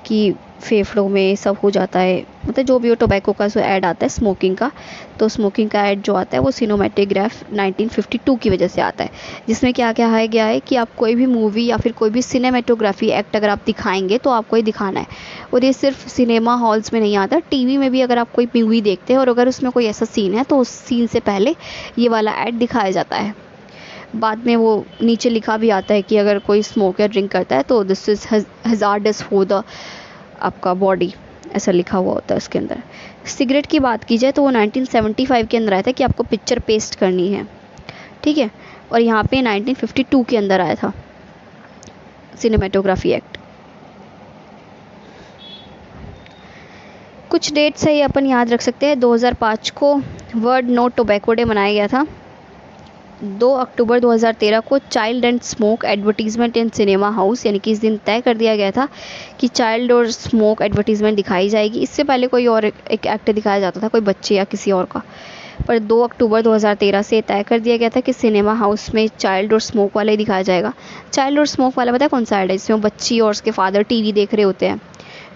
कि फेफड़ों में सब हो जाता है, मतलब जो भी हो टोबैको का जो ऐड आता है स्मोकिंग का, तो स्मोकिंग का ऐड जो आता है वो सिनेमेटोग्राफ 1952 की वजह से आता है, जिसमें क्या क्या है गया है कि आप कोई भी मूवी या फिर कोई भी सिनेमेटोग्राफी एक्ट अगर आप दिखाएंगे तो आपको ये दिखाना है। और ये सिर्फ सिनेमा हॉल्स में नहीं आता, टीवी में भी अगर आप कोई मूवी देखते हैं और अगर उसमें कोई ऐसा सीन है तो उस सीन से पहले ये वाला ऐड दिखाया जाता है। बाद में वो नीचे लिखा भी आता है कि अगर कोई स्मोक या ड्रिंक करता है तो this is hazards for the आपका बॉडी, ऐसा लिखा हुआ होता है उसके अंदर। सिगरेट की बात की जाए तो वो 1975 के अंदर आया था कि आपको पिक्चर पेस्ट करनी है, ठीक है। और यहाँ पे 1952 के अंदर आया था सिनेमेटोग्राफी एक्ट। कुछ डेट्स है ये अपन याद रख सकते हैं। 2005 को वर्ल्ड नो टोबैको डे मनाया गया था। 2 अक्टूबर 2013 को child and smoke advertisement in cinema house, यानी कि इस दिन तय कर दिया गया था कि चाइल्ड और स्मोक एडवर्टीज़मेंट दिखाई जाएगी। इससे पहले कोई और एक एक्ट दिखाया जाता था, कोई बच्चे या किसी और का, पर 2 अक्टूबर 2013 से तय कर दिया गया था कि सिनेमा हाउस में चाइल्ड और स्मोक वाला ही दिखाया जाएगा। चाइल्ड और स्मोक वाला पता है कौन सा ऐड है, जिसमें बच्ची और उसके फादर टीवी देख रहे होते हैं,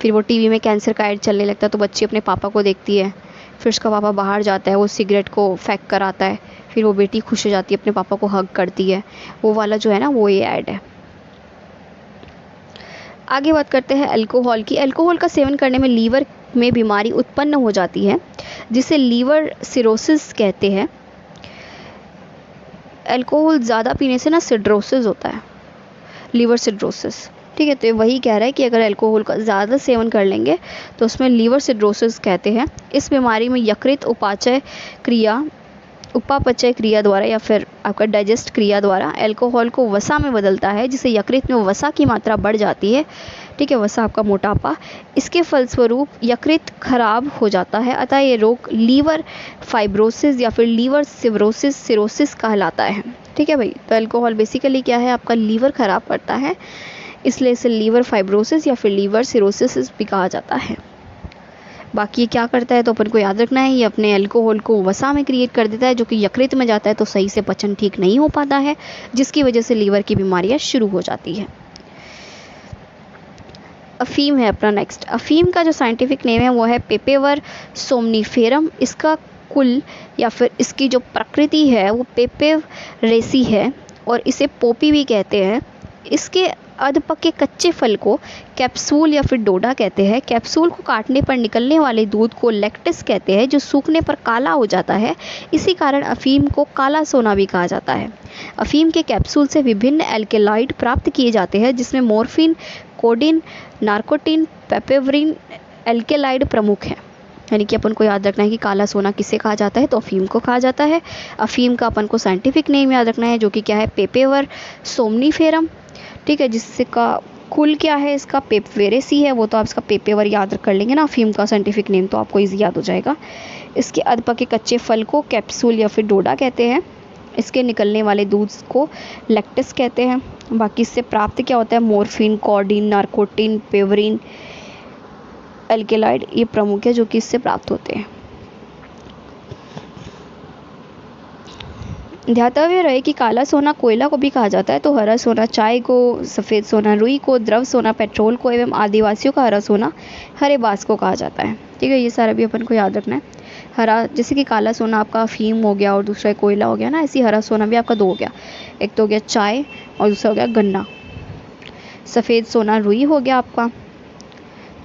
फिर वो टीवी में कैंसर का ऐड चलने लगता है तो बच्ची अपने पापा को देखती है, फिर उसका पापा बाहर जाता है, वो सिगरेट को फेंक कर आता है, फिर वो बेटी खुश हो जाती है, अपने पापा को हग करती है, वो वाला जो है ना वो ये ऐड है। आगे बात करते हैं अल्कोहल की। अल्कोहल का सेवन करने में लीवर में बीमारी उत्पन्न हो जाती है जिसे लीवर सिरोसिस कहते हैं। अल्कोहल ज़्यादा पीने से ना सिड्रोसिस होता है, लीवर सिड्रोसिस, ठीक है। तो ये वही कह रहा है कि अगर अल्कोहल का ज़्यादा सेवन कर लेंगे तो उसमें लीवर सिड्रोसिस कहते हैं। इस बीमारी में यकृत उपापचय क्रिया द्वारा या फिर आपका डाइजेस्ट क्रिया द्वारा अल्कोहल को वसा में बदलता है, जिससे यकृत में वसा की मात्रा बढ़ जाती है, ठीक है, वसा आपका मोटापा। इसके फलस्वरूप यकृत खराब हो जाता है, अतः ये रोग लीवर फाइब्रोसिस या फिर लीवर सिरोसिस कहलाता है, ठीक है भाई। तो अल्कोहल बेसिकली क्या है, आपका लीवर ख़राब करता है, इसलिए इसे लीवर फाइब्रोसिस या फिर लीवर सिरोसिस भी कहा जाता है। बाकी ये क्या करता है तो अपन को याद रखना है, ये अपने अल्कोहल को वसा में क्रिएट कर देता है जो कि यकृत में जाता है तो सही से पचन ठीक नहीं हो पाता है, जिसकी वजह से लीवर की बीमारियां शुरू हो जाती है। अफीम है अपना नेक्स्ट। अफीम का जो साइंटिफिक नेम है वो है पेपेवर सोमनीफेरम। इसका कुल या फिर इसकी जो प्रकृति है वो पेपेवरेसी है और इसे पोपी भी कहते हैं। इसके अधपके कच्चे फल को कैप्सूल या फिर डोडा कहते हैं। कैप्सूल को काटने पर निकलने वाले दूध को लैक्टिस कहते हैं जो सूखने पर काला हो जाता है। इसी कारण अफीम को काला सोना भी कहा जाता है। अफीम के कैप्सूल से विभिन्न एल्केलॉइड प्राप्त किए जाते हैं जिसमें मॉर्फिन, कोडीन, नार्कोटिन, पेपेवरिन एल्केलॉइड प्रमुख हैं। यानी कि अपन को याद रखना है कि काला सोना किसे कहा जाता है तो अफीम को कहा जाता है। अफीम का अपन को साइंटिफिक नेम याद रखना है जो कि क्या है, पेपेवर सोमनीफेरम, ठीक है, जिसका कुल क्या है इसका पेपवेरेसी है, वो तो आप इसका पेपेवर याद कर लेंगे ना, अफीम का साइंटिफिक नेम तो आपको इजी याद हो जाएगा। इसके अधपके कच्चे फल को कैप्सूल या फिर डोडा कहते हैं। इसके निकलने वाले दूध को लैक्टस कहते हैं। बाकी इससे प्राप्त क्या होता है, मॉर्फिन, कॉर्डिन, नार्कोटिन, पेवरिन, एल्केलाइड, ये प्रमुख है जो कि इससे प्राप्त होते हैं। ध्यातव्य रहे कि काला सोना कोयला को भी कहा जाता है, तो हरा सोना चाय को, सफ़ेद सोना रुई को, द्रव सोना पेट्रोल को एवं आदिवासियों का हरा सोना हरे बांस को कहा जाता है। ठीक है, ये सारा भी अपन को याद रखना है। हरा, जैसे कि काला सोना आपका अफीम हो गया और दूसरा कोयला हो गया ना, ऐसे हरा सोना भी आपका दो हो गया, एक तो हो गया चाय और दूसरा हो गया गन्ना। सफ़ेद सोना रुई हो गया आपका,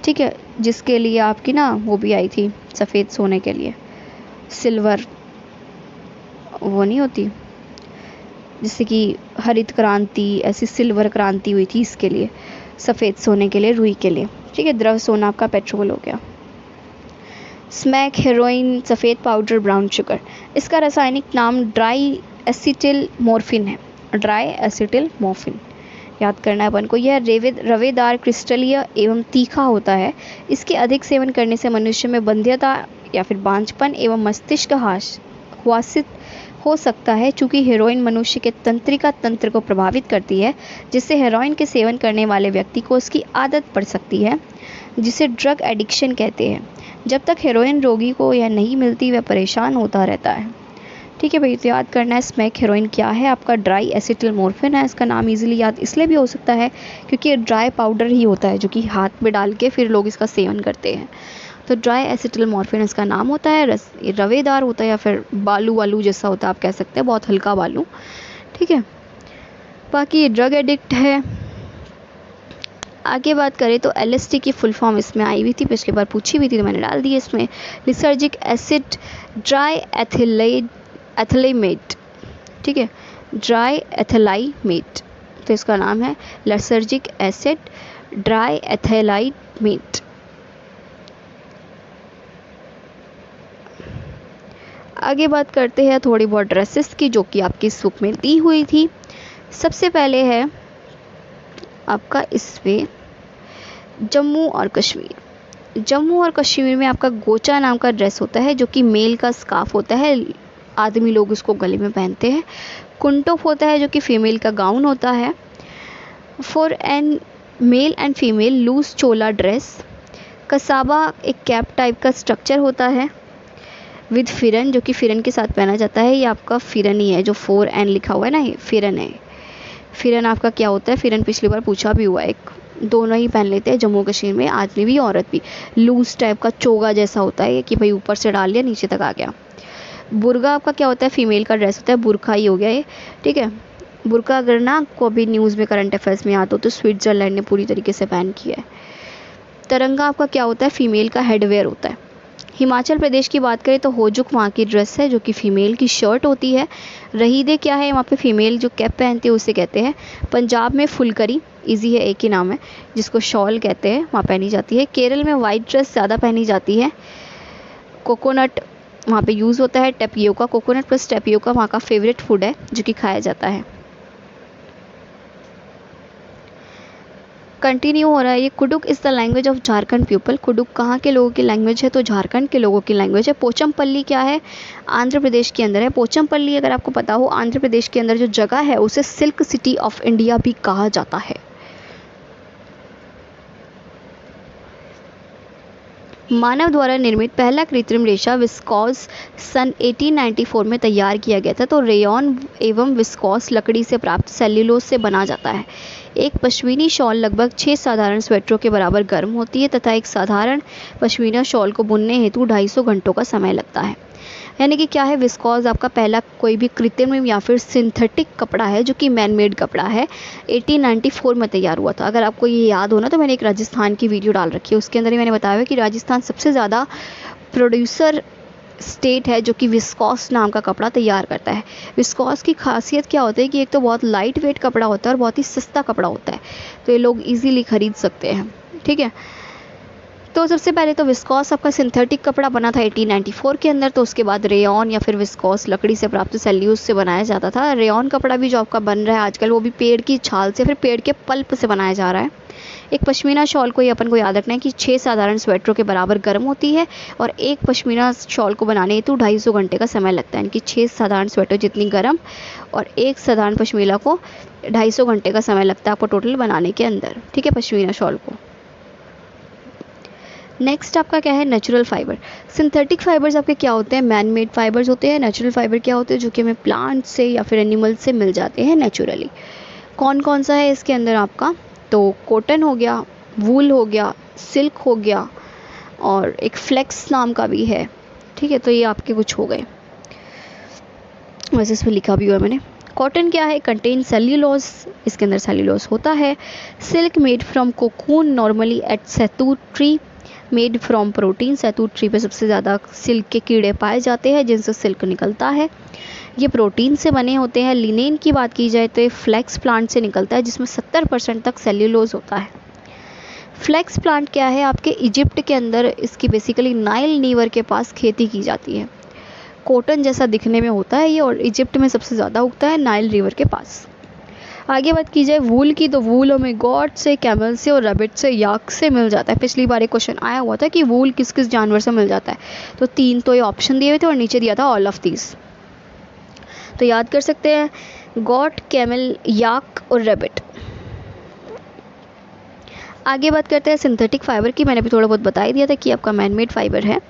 ठीक है, जिसके लिए आपकी ना वो भी आई थी सफ़ेद सोने के लिए सिल्वर, वो नहीं होती, जैसे कि हरित क्रांति, ऐसी सिल्वर क्रांति हुई थी, इसके लिए सफ़ेद सोने के लिए, रुई के लिए। ठीक है, द्रव सोना आपका पेट्रोल हो गया। स्मैक, हेरोइन, सफ़ेद पाउडर, ब्राउन शुगर, इसका रासायनिक नाम ड्राई एसिटिल मॉर्फिन है। ड्राई एसिटिल मॉर्फिन याद करना है अपन को। यह रवेदार, क्रिस्टलीय एवं तीखा होता है। इसके अधिक सेवन करने से मनुष्य में बंध्यता या फिर बांझपन एवं मस्तिष्क ह्रासित हो सकता है। चूँकि हेरोइन मनुष्य के तंत्रिका तंत्र को प्रभावित करती है, जिससे हेरोइन के सेवन करने वाले व्यक्ति को उसकी आदत पड़ सकती है, जिसे ड्रग एडिक्शन कहते हैं। जब तक हेरोइन रोगी को यह नहीं मिलती, वह परेशान होता रहता है। ठीक है भाई, तो याद करना है स्मैक हेरोइन क्या है, आपका ड्राई एसिटिल मॉर्फिन है। इसका नाम इजीली याद इसलिए भी हो सकता है क्योंकि ड्राई पाउडर ही होता है जो कि हाथ में डाल के फिर लोग इसका सेवन करते हैं। तो ड्राई एसिटिल मॉर्फिन इसका नाम होता है। रवेदार होता है या फिर बालू वालू जैसा होता है, आप कह सकते हैं, बहुत हल्का बालू। ठीक है, बाकी ये ड्रग एडिक्ट है। आगे बात करें तो LSD की फुल फॉर्म इसमें आई हुई थी, पिछली बार पूछी हुई थी तो मैंने डाल दी है इसमें। लिसर्जिक एसिड ड्राई एथिलाइमेट, ठीक है, ड्राई एथिलाइमेट, तो इसका नाम है लिसर्जिक एसिड ड्राई एथिलाइमेट। आगे बात करते हैं थोड़ी बहुत ड्रेसेस की जो कि आपकी इस बुक में दी हुई थी। सबसे पहले है आपका इसमें जम्मू और कश्मीर। जम्मू और कश्मीर में आपका गोचा नाम का ड्रेस होता है जो कि मेल का स्कार्फ होता है, आदमी लोग उसको गले में पहनते हैं। कुंटोप होता है जो कि फीमेल का गाउन होता है। For an male and female loose chola dress. कसाबा एक कैप टाइप का स्ट्रक्चर होता है विद फिरन, जो कि फिरन के साथ पहना जाता है। ये आपका फिरन ही है, जो 4N लिखा हुआ है ना, ये फिरन है। फिरन आपका क्या होता है, फिरन पिछली बार पूछा भी हुआ है, एक दोनों ही पहन लेते हैं जम्मू कश्मीर में, आदमी भी औरत भी। लूज टाइप का चोगा जैसा होता है कि भाई ऊपर से डाल लिया नीचे तक आ गया। बुर्गा आपका क्या होता है, फीमेल का ड्रेस होता है, बुरखा ही हो गया ये। ठीक है, बुरखा अगर ना को अभी न्यूज़ में करंट अफेयर्स में याद हो तो स्विट्ज़रलैंड ने पूरी तरीके से बैन किया है। तिरंगा आपका क्या होता है, फीमेल का हेडवेयर होता है। हिमाचल प्रदेश की बात करें तो होजुक वहाँ की ड्रेस है जो कि फ़ीमेल की शर्ट होती है। रहीदे क्या है, वहाँ पे फीमेल जो कैप पहनती है उसे कहते हैं। पंजाब में फुलकरी, इजी है, एक ही नाम है, जिसको शॉल कहते हैं, वहाँ पहनी जाती है। केरल में वाइट ड्रेस ज़्यादा पहनी जाती है। कोकोनट वहाँ पे यूज़ होता है। टेपियोका, कोकोनट प्लस टेपियोका वहाँ का फेवरेट फूड है जो कि खाया जाता है। कंटिन्यू हो रहा है ये। Kurukh is the language of Jharkhand people. Kurukh कहाँ के लोगों की लैंग्वेज है, तो झारखंड के लोगों की लैंग्वेज है। पोचमपल्ली क्या है, आंध्र प्रदेश के अंदर है। पोचमपल्ली अगर आपको पता हो, आंध्र प्रदेश के अंदर जो जगह है उसे सिल्क सिटी ऑफ इंडिया भी कहा जाता है। मानव द्वारा निर्मित पहला कृत्रिम रेशा विस्कॉस सन 1894 में तैयार किया गया था। तो रेयॉन एवं विस्कॉस लकड़ी से प्राप्त सेल्यूलोज से बना जाता है। एक पश्मीनी शॉल लगभग 6 साधारण स्वेटरों के बराबर गर्म होती है तथा एक साधारण पश्मीना शॉल को बुनने हेतु 250 घंटों का समय लगता है। यानी कि क्या है, विस्कॉस आपका पहला कोई भी कृत्रिम या फिर सिंथेटिक कपड़ा है जो कि मैन मेड कपड़ा है। 1894 में तैयार हुआ था। अगर आपको ये याद हो ना तो मैंने एक राजस्थान की वीडियो डाल रखी है, उसके अंदर ही मैंने बताया कि राजस्थान सबसे ज़्यादा प्रोड्यूसर स्टेट है जो कि विस्कॉस नाम का कपड़ा तैयार करता है। विस्कॉस की खासियत क्या होती है कि एक तो बहुत लाइट वेट कपड़ा होता है और बहुत ही सस्ता कपड़ा होता है, तो ये लोग ईजीली खरीद सकते हैं। ठीक है, तो सबसे पहले तो विस्कॉस आपका सिंथेटिक कपड़ा बना था 1894 के अंदर। तो उसके बाद रेयॉन या फिर विस्कॉस लकड़ी से प्राप्त सेल्यूलोज से बनाया जाता था। रेयॉन कपड़ा भी जो आपका बन रहा है आजकल वो भी पेड़ की छाल से, फिर पेड़ के पल्प से बनाया जा रहा है। एक पश्मीना शॉल को ही अपन को याद रखना है कि 6 साधारण स्वेटरों के बराबर गर्म होती है और एक पश्मीना शॉल को बनाने हेतु 250 घंटे का समय लगता है, यानी कि 6 साधारण स्वेटर जितनी गर्म और एक साधारण पश्मीना को 250 घंटे का समय लगता है आपको टोटल बनाने के अंदर, ठीक है, पश्मीना शॉल को। नेक्स्ट आपका क्या है, नेचुरल फाइबर। सिंथेटिक फाइबर्स आपके क्या होते हैं, मैन मेड फाइबर्स होते हैं। नेचुरल फाइबर क्या होते हैं, जो कि हमें प्लांट से या फिर एनिमल से मिल जाते हैं नेचुरली। कौन कौन सा है इसके अंदर आपका, तो कॉटन हो गया, वूल हो गया, सिल्क हो गया और एक फ्लेक्स नाम का भी है, ठीक है। तो ये आपके कुछ हो गए, वैसे इसमें लिखा भी हुआ है मैंने। कॉटन क्या है, कंटेन सेल्यूलोज, इसके अंदर सेल्यूलोज होता है। Silk made from cocoon normally at shahtoot tree, made from protein, shahtoot tree पे सबसे ज़्यादा सिल्क के कीड़े पाए जाते हैं जिनसे सिल्क निकलता है, ये प्रोटीन से बने होते हैं। लिनेन की बात की जाए तो ये फ्लेक्स प्लांट से निकलता है जिसमें 70% तक सेल्यूलोज होता है। फ्लेक्स प्लांट क्या है, आपके इजिप्ट के अंदर इसकी बेसिकली नाइल नीवर के पास खेती की जाती है। कॉटन जैसा दिखने में होता है ये और इजिप्ट में सबसे ज़्यादा उगता है नाइल रिवर के पास। आगे बात की जाए वूल की, तो वूल हमें गॉट से, कैमल से और रैबिट से, याक से मिल जाता है। पिछली बार एक क्वेश्चन आया हुआ था कि वूल किस किस जानवर से मिल जाता है, तो 3 तो ये ऑप्शन दिए हुए थे और नीचे दिया था ऑल ऑफ दीज, तो याद कर सकते हैं, गॉट, कैमल, याक और रैबिट। आगे बात करते हैं सिंथेटिक फाइबर की। मैंने भी थोड़ा बहुत बता ही दिया था कि आपका मैनमेड फाइबर है।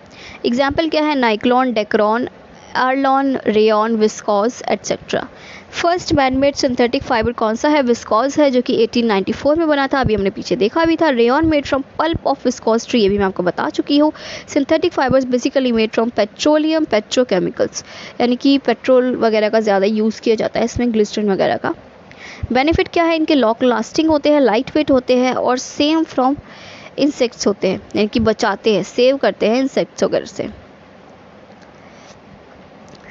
एग्जाम्पल क्या है, nylon, Dacron, Orlon, rayon, viscose etcetera. First manmade synthetic fibre कौन सा है, विस्कॉज है, जो कि 1894 में बना था, अभी हमने पीछे देखा भी था। Rayon made from pulp of viscose tree, ये भी मैं आपको बता चुकी हूँ। Synthetic fibres basically made from petroleum petrochemicals, यानी कि पेट्रोल वगैरह का ज़्यादा यूज़ किया जाता है इसमें, ग्लिस्ट्रीन वगैरह का। बेनिफिट क्या है, इनके लॉन्ग लास्टिंग होते हैं, लाइट वेट होते हैं और सेम फ्रॉम इंसेक्ट्स होते हैं, यानी कि बचाते हैं, सेव करते हैं इंसेक्ट्स वगैरह से।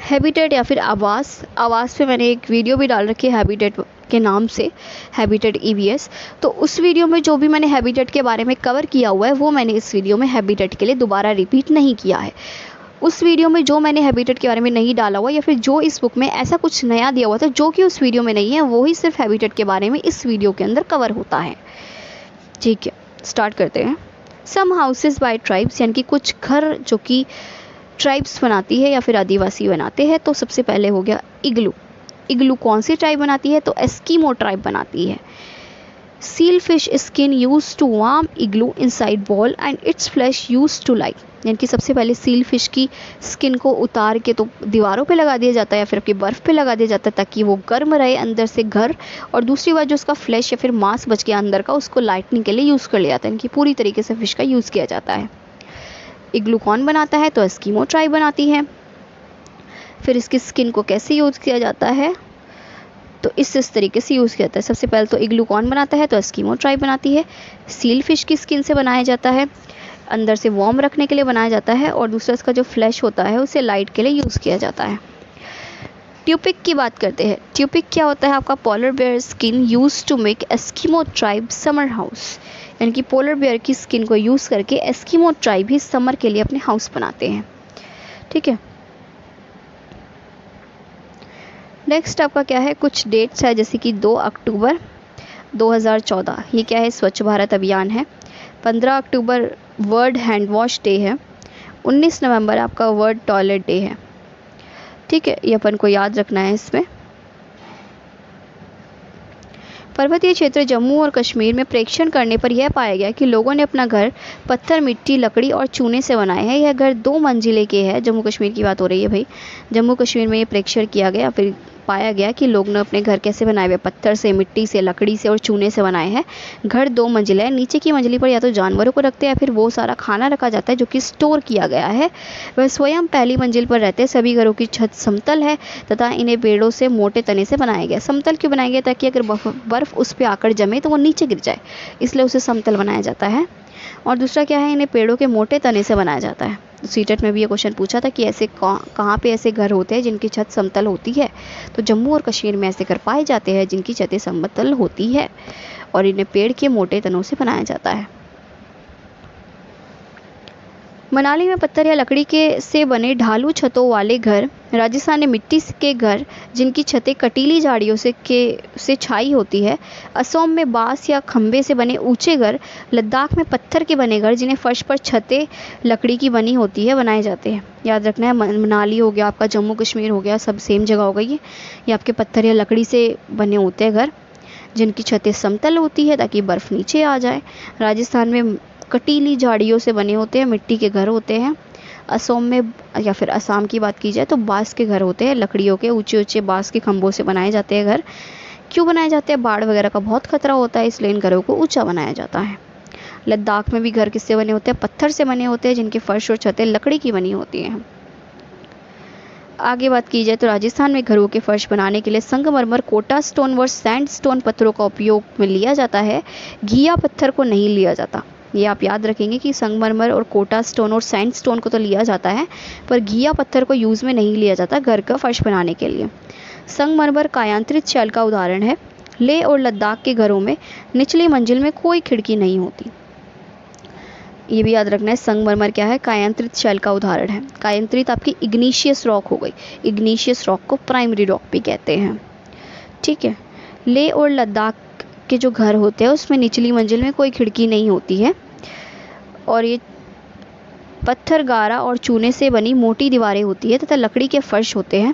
हैबिटेट या फिर आवास पे मैंने एक वीडियो भी डाल रखी है हैबिटेट के नाम से, हैबिटेट EVS। तो उस वीडियो में जो भी मैंने हैबिटेट के बारे में कवर किया हुआ है वो मैंने इस वीडियो में हैबिटेट के लिए दोबारा रिपीट नहीं किया है। उस वीडियो में जो मैंने हैबिटेट के बारे में नहीं डाला हुआ या फिर जो इस बुक में ऐसा कुछ नया दिया हुआ था जो कि उस वीडियो में नहीं है, वो ही सिर्फ हैबिटेट के बारे में इस वीडियो के अंदर कवर होता है, ठीक है। स्टार्ट करते हैं। सम हाउसेज बाय ट्राइब्स, यानी कि कुछ घर जो कि ट्राइब्स बनाती है या फिर आदिवासी बनाते हैं। तो सबसे पहले हो गया इग्लू। इग्लू कौन सी ट्राइब बनाती है, तो एस्कीमो ट्राइब बनाती है। Seal fish skin use to warm igloo inside ball and its flesh use to light, यानी कि सबसे पहले सील फिश की स्किन को उतार के तो दीवारों पे लगा दिया जाता है या फिर आपकी बर्फ़ पे लगा दिया जाता है ताकि वो गर्म रहे अंदर से घर, और दूसरी बात जो उसका फ्लैश या फिर मांस बच गया अंदर का, उसको लाइटनिंग के लिए यूज़ कर लिया जाता है, यानी कि पूरी तरीके से फिश का यूज़ किया जाता है। इग्लू कौन बनाता है, तो एस्कीमो ट्राइब बनाती है। फिर इसकी स्किन को कैसे यूज़ किया जाता है, तो इस तरीके से यूज़ किया जाता है। सबसे पहले तो इग्लू कौन बनाता है, तो एस्कीमो ट्राइब बनाती है। सील फिश की स्किन से बनाया जाता है, अंदर से वार्म रखने के लिए बनाया जाता है, और दूसरा इसका जो फ्लैश होता है उसे लाइट के लिए यूज़ किया जाता है। ट्यूपिक की बात करते हैं। ट्यूपिक क्या होता है, आपका polar bear skin use to make Eskimo tribe summer house, यानी कि पोलर बेयर की स्किन को यूज़ करके एस्कीमो ट्राइब ही समर के लिए अपने हाउस बनाते हैं, ठीक है। नेक्स्ट आपका क्या है, कुछ डेट्स है, जैसे कि 2 अक्टूबर 2014, ये क्या है, स्वच्छ भारत अभियान है। 15 October world hand wash day है। 19 नवंबर आपका वर्ल्ड टॉयलेट डे है, ठीक है, ये अपन को याद रखना है इसमें। पर्वतीय क्षेत्र जम्मू और कश्मीर में प्रेक्षण करने पर यह पाया गया कि लोगों ने अपना घर पत्थर, मिट्टी, लकड़ी और चूने से बनाए हैं। यह घर 2 मंजिले के है, जम्मू कश्मीर की बात हो रही है भाई। जम्मू कश्मीर में ये प्रेक्षण किया गया, फिर पाया गया कि लोग ने अपने घर कैसे बनाए हुए, पत्थर से, मिट्टी से, लकड़ी से और चूने से बनाए हैं। घर 2 मंजिला है, नीचे की मंजिली पर या तो जानवरों को रखते हैं या फिर वो सारा खाना रखा जाता है जो कि स्टोर किया गया है। वह स्वयं पहली मंजिल पर रहते हैं। सभी घरों की छत समतल है तथा इन्हें पेड़ों से मोटे तने से बनाया गया। समतल क्यों बनाया गया, ताकि अगर बर्फ़ उस पर आकर जमे तो वो नीचे गिर जाए, इसलिए उसे समतल बनाया जाता है। और दूसरा क्या है, इन्हें पेड़ों के मोटे तने से बनाया जाता है। सीटेट में भी ये क्वेश्चन पूछा था कि ऐसे कहाँ पे ऐसे घर होते हैं जिनकी छत समतल होती है, तो जम्मू और कश्मीर में ऐसे घर पाए जाते हैं जिनकी छतें समतल होती है और इन्हें पेड़ के मोटे तनों से बनाया जाता है। मनाली में पत्थर या लकड़ी के से बने ढालू छतों वाले घर, राजस्थान में मिट्टी के घर जिनकी छतें कटीली झाड़ियों से छाई होती है, असम में बांस या खंबे से बने ऊंचे घर, लद्दाख में पत्थर के बने घर जिन्हें फर्श पर छतें लकड़ी की बनी होती है बनाए जाते हैं। याद रखना है, मनाली हो गया, आपका जम्मू कश्मीर हो गया, सब सेम जगह हो गई है। ये आपके पत्थर या लकड़ी से बने होते हैं घर जिनकी छतें समतल होती है ताकि बर्फ़ नीचे आ जाए। राजस्थान में कटीली झाड़ियों से बने होते हैं, मिट्टी के घर होते हैं। असम में या फिर असम की बात की जाए तो बांस के घर होते हैं, लकड़ियों के ऊंचे ऊंचे बांस के खंभों से बनाए जाते हैं घर। क्यों बनाए जाते हैं? बाढ़ वगैरह का बहुत खतरा होता है, इसलिए इन घरों को ऊंचा बनाया जाता है। लद्दाख में भी घर किससे बने होते हैं? पत्थर से बने होते हैं जिनके फर्श और छतें लकड़ी की बनी होती हैं। आगे बात की जाए तो राजस्थान में घरों के फर्श बनाने के लिए संगमरमर, कोटा स्टोन व सैंडस्टोन पत्थरों का उपयोग में लिया जाता है, घिया पत्थर को नहीं लिया जाता। ये आप याद रखेंगे कि संगमरमर और कोटा स्टोन और सैंडस्टोन को तो लिया जाता है, पर घिया पत्थर को यूज़ में नहीं लिया जाता घर का फर्श बनाने के लिए। संगमरमर कायांतरित शैल का उदाहरण है। लेह और लद्दाख के घरों में निचली मंजिल में कोई खिड़की नहीं होती। ये भी याद रखना है, संगमरमर क्या है? कायांतरित शैल का उदाहरण है। कायांतरित आपकी इग्नीशियस रॉक हो गई। इग्नीशियस रॉक को प्राइमरी रॉक भी कहते हैं। ठीक है। लेह और लद्दाख के जो घर होते हैं उसमें निचली मंजिल में कोई खिड़की नहीं होती है और ये पत्थर, गारा और चूने से बनी मोटी दीवारें होती है तथा लकड़ी के फर्श होते हैं।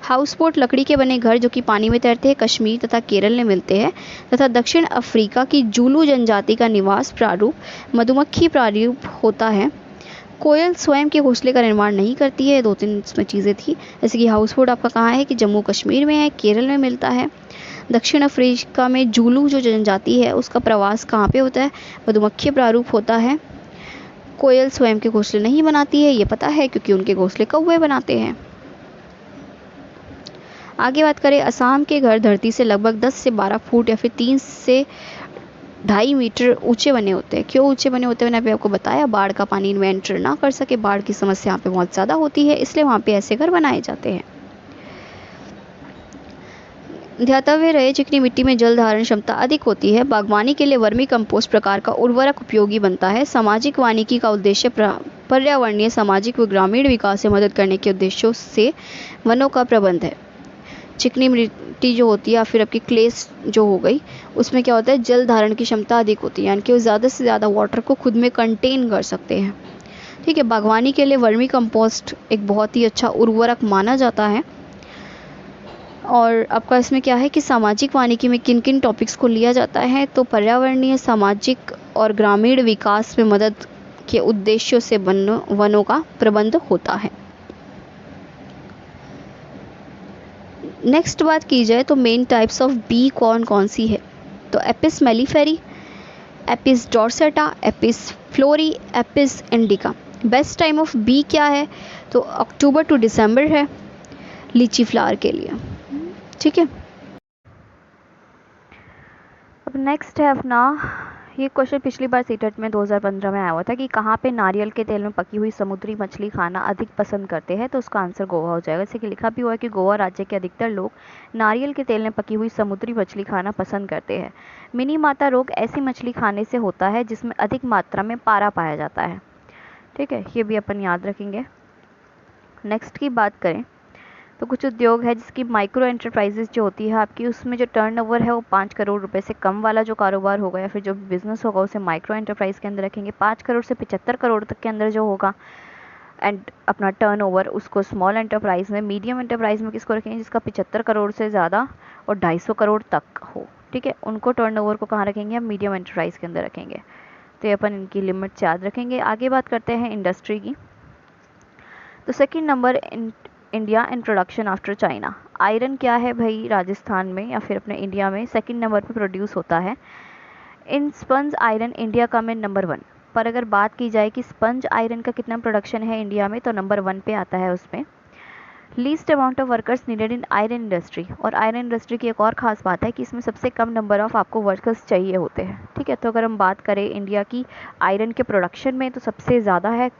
हाउस बोट लकड़ी के बने घर जो कि पानी में तैरते हैं, कश्मीर तथा केरल में मिलते हैं तथा दक्षिण अफ्रीका की जूलू जनजाति का निवास प्रारूप मधुमक्खी प्रारूप होता है। कोयल स्वयं के घोंसले का निर्माण नहीं करती है। 2-3 इसमें चीज़ें थी, जैसे कि हाउस बोट आपका कहाँ है कि जम्मू कश्मीर में है, केरल में मिलता है। दक्षिण अफ्रीका में जूलू जो जनजाति है उसका प्रवास कहाँ पे होता है? मधुमक्खी प्रारूप होता है। कोयल स्वयं के घोंसले नहीं बनाती है, ये पता है, क्योंकि उनके घोंसले कौवे बनाते हैं। आगे बात करें, असम के घर धरती से लगभग 10 से 12 फुट या फिर 3 से 2.5 मीटर ऊंचे बने होते हैं। क्यों ऊंचे बने होते हैं? मैंने अभी आपको बताया, बाढ़ का पानी इनमें एंटर ना कर सके, बाढ़ की समस्या यहाँ पे बहुत ज़्यादा होती है, इसलिए वहाँ पे ऐसे घर बनाए जाते हैं। ध्यातव्य रहे, चिकनी मिट्टी में जल धारण क्षमता अधिक होती है। बागवानी के लिए वर्मी कंपोस्ट प्रकार का उर्वरक उपयोगी बनता है। सामाजिक वानिकी का उद्देश्य पर्यावरणीय, सामाजिक व ग्रामीण विकास में मदद करने के उद्देश्यों से वनों का प्रबंध है। चिकनी मिट्टी जो होती है या फिर आपकी क्लेस जो हो गई, उसमें क्या होता है? जल धारण की क्षमता अधिक होती है, यानी कि वो ज़्यादा से ज़्यादा वाटर को खुद में कंटेन कर सकते हैं। ठीक है। बागवानी के लिए वर्मी कंपोस्ट एक बहुत ही अच्छा उर्वरक माना जाता है। और आपका इसमें क्या है कि सामाजिक वानिकी में किन किन टॉपिक्स को लिया जाता है? तो पर्यावरणीय, सामाजिक और ग्रामीण विकास में मदद के उद्देश्यों से वनों का प्रबंध होता है। नेक्स्ट बात की जाए तो मेन टाइप्स ऑफ बी कौन कौन सी है? तो Apis mellifera, Apis dorsata, Apis florea, Apis indica. Best time of bee क्या है? तो अक्टूबर टू दिसंबर है लीची फ्लावर के लिए। ठीक है। अब नेक्स्ट है अपना, ये क्वेश्चन पिछली बार सीटेट में 2015 में आया हुआ था कि कहाँ पे नारियल के तेल में पकी हुई समुद्री मछली खाना अधिक पसंद करते हैं? तो उसका आंसर गोवा हो जाएगा। जैसे कि लिखा भी हुआ है कि गोवा राज्य के अधिकतर लोग नारियल के तेल में पकी हुई समुद्री मछली खाना पसंद करते हैं। मिनी माता रोग ऐसी मछली खाने से होता है जिसमें अधिक मात्रा में पारा पाया जाता है। ठीक है, ये भी अपन याद रखेंगे। नेक्स्ट की बात करें तो कुछ उद्योग है जिसकी माइक्रो एंटरप्राइजेस जो होती है आपकी, उसमें जो टर्नओवर है वो 5 करोड़ रुपए से कम वाला जो कारोबार होगा या फिर जो बिजनेस होगा उसे माइक्रो एंटरप्राइज के अंदर रखेंगे। 5 करोड़ से 75 करोड़ तक के अंदर जो होगा एंड अपना टर्नओवर, उसको स्मॉल एंटरप्राइज में। मीडियम एंटरप्राइज में किसको रखेंगे? जिसका 75 करोड़ से ज़्यादा और 250 करोड़ तक हो। ठीक है, उनको टर्नओवर को कहाँ रखेंगे? हम मीडियम एंटरप्राइज के अंदर रखेंगे। तो ये अपन इनकी लिमिट याद रखेंगे। आगे बात करते हैं इंडस्ट्री की। तो second number India in production after China. Iron क्या है भाई राजस्थान में या फिर अपने इंडिया में सेकंड नंबर पे प्रोड्यूस होता है। इन स्पंज आयरन इंडिया का में नंबर 1। पर अगर बात की जाए कि स्पंज आयरन का कितना प्रोडक्शन है इंडिया में, तो नंबर 1 पे आता है उसमें। Least amount of workers needed in iron industry. और आयरन इंडस्ट्री की एक और ख़ास बात है कि इसमें सबसे कम नंबर ऑफ आपको वर्कर्स चाहिए होते हैं। ठीक है, तो अगर हम बात करें इंडिया की आयरन के प्रोडक्शन में, तो सबसे ज़्यादा है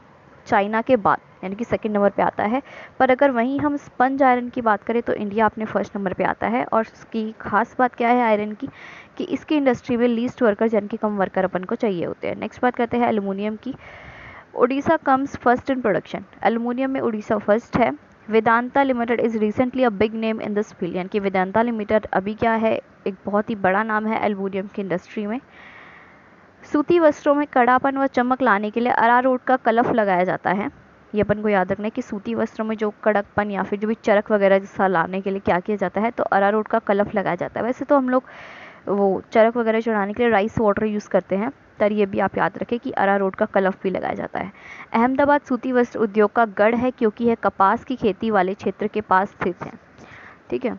चाइना के बाद, यानी कि सेकंड नंबर पे आता है। पर अगर वहीं हम स्पंज आयरन की बात करें तो इंडिया अपने फर्स्ट नंबर पे आता है। और उसकी खास बात क्या है आयरन की, कि इसकी इंडस्ट्री में लीस्ट वर्कर्स यानी कि कम वर्कर अपन को चाहिए होते हैं। नेक्स्ट बात करते हैं एल्युमिनियम की। Orissa comes first in production, aluminium में उड़ीसा फर्स्ट है। Vedanta limited is recently a big name in this field, यानी कि वेदांता लिमिटेड अभी क्या है, एक बहुत ही बड़ा नाम है एल्युमिनियम की इंडस्ट्री में। सूती वस्त्रों में कड़ापन व चमक लाने के लिए अरारोट का कलफ लगाया जाता है। ये अपन को याद रखना है कि सूती वस्त्रों में जो कड़कपन या फिर जो भी चरक वगैरह जैसा लाने के लिए क्या किया जाता है, तो अरारोट का कलफ लगाया जाता है। वैसे तो हम लोग वो चरक वगैरह चढ़ाने के लिए राइस वाटर यूज़ करते हैं, तर ये भी आप याद रखें कि अरारोट का कलफ भी लगाया जाता है। अहमदाबाद सूती वस्त्र उद्योग का गढ़ है क्योंकि यह कपास की खेती वाले क्षेत्र के पास स्थित है। ठीक है,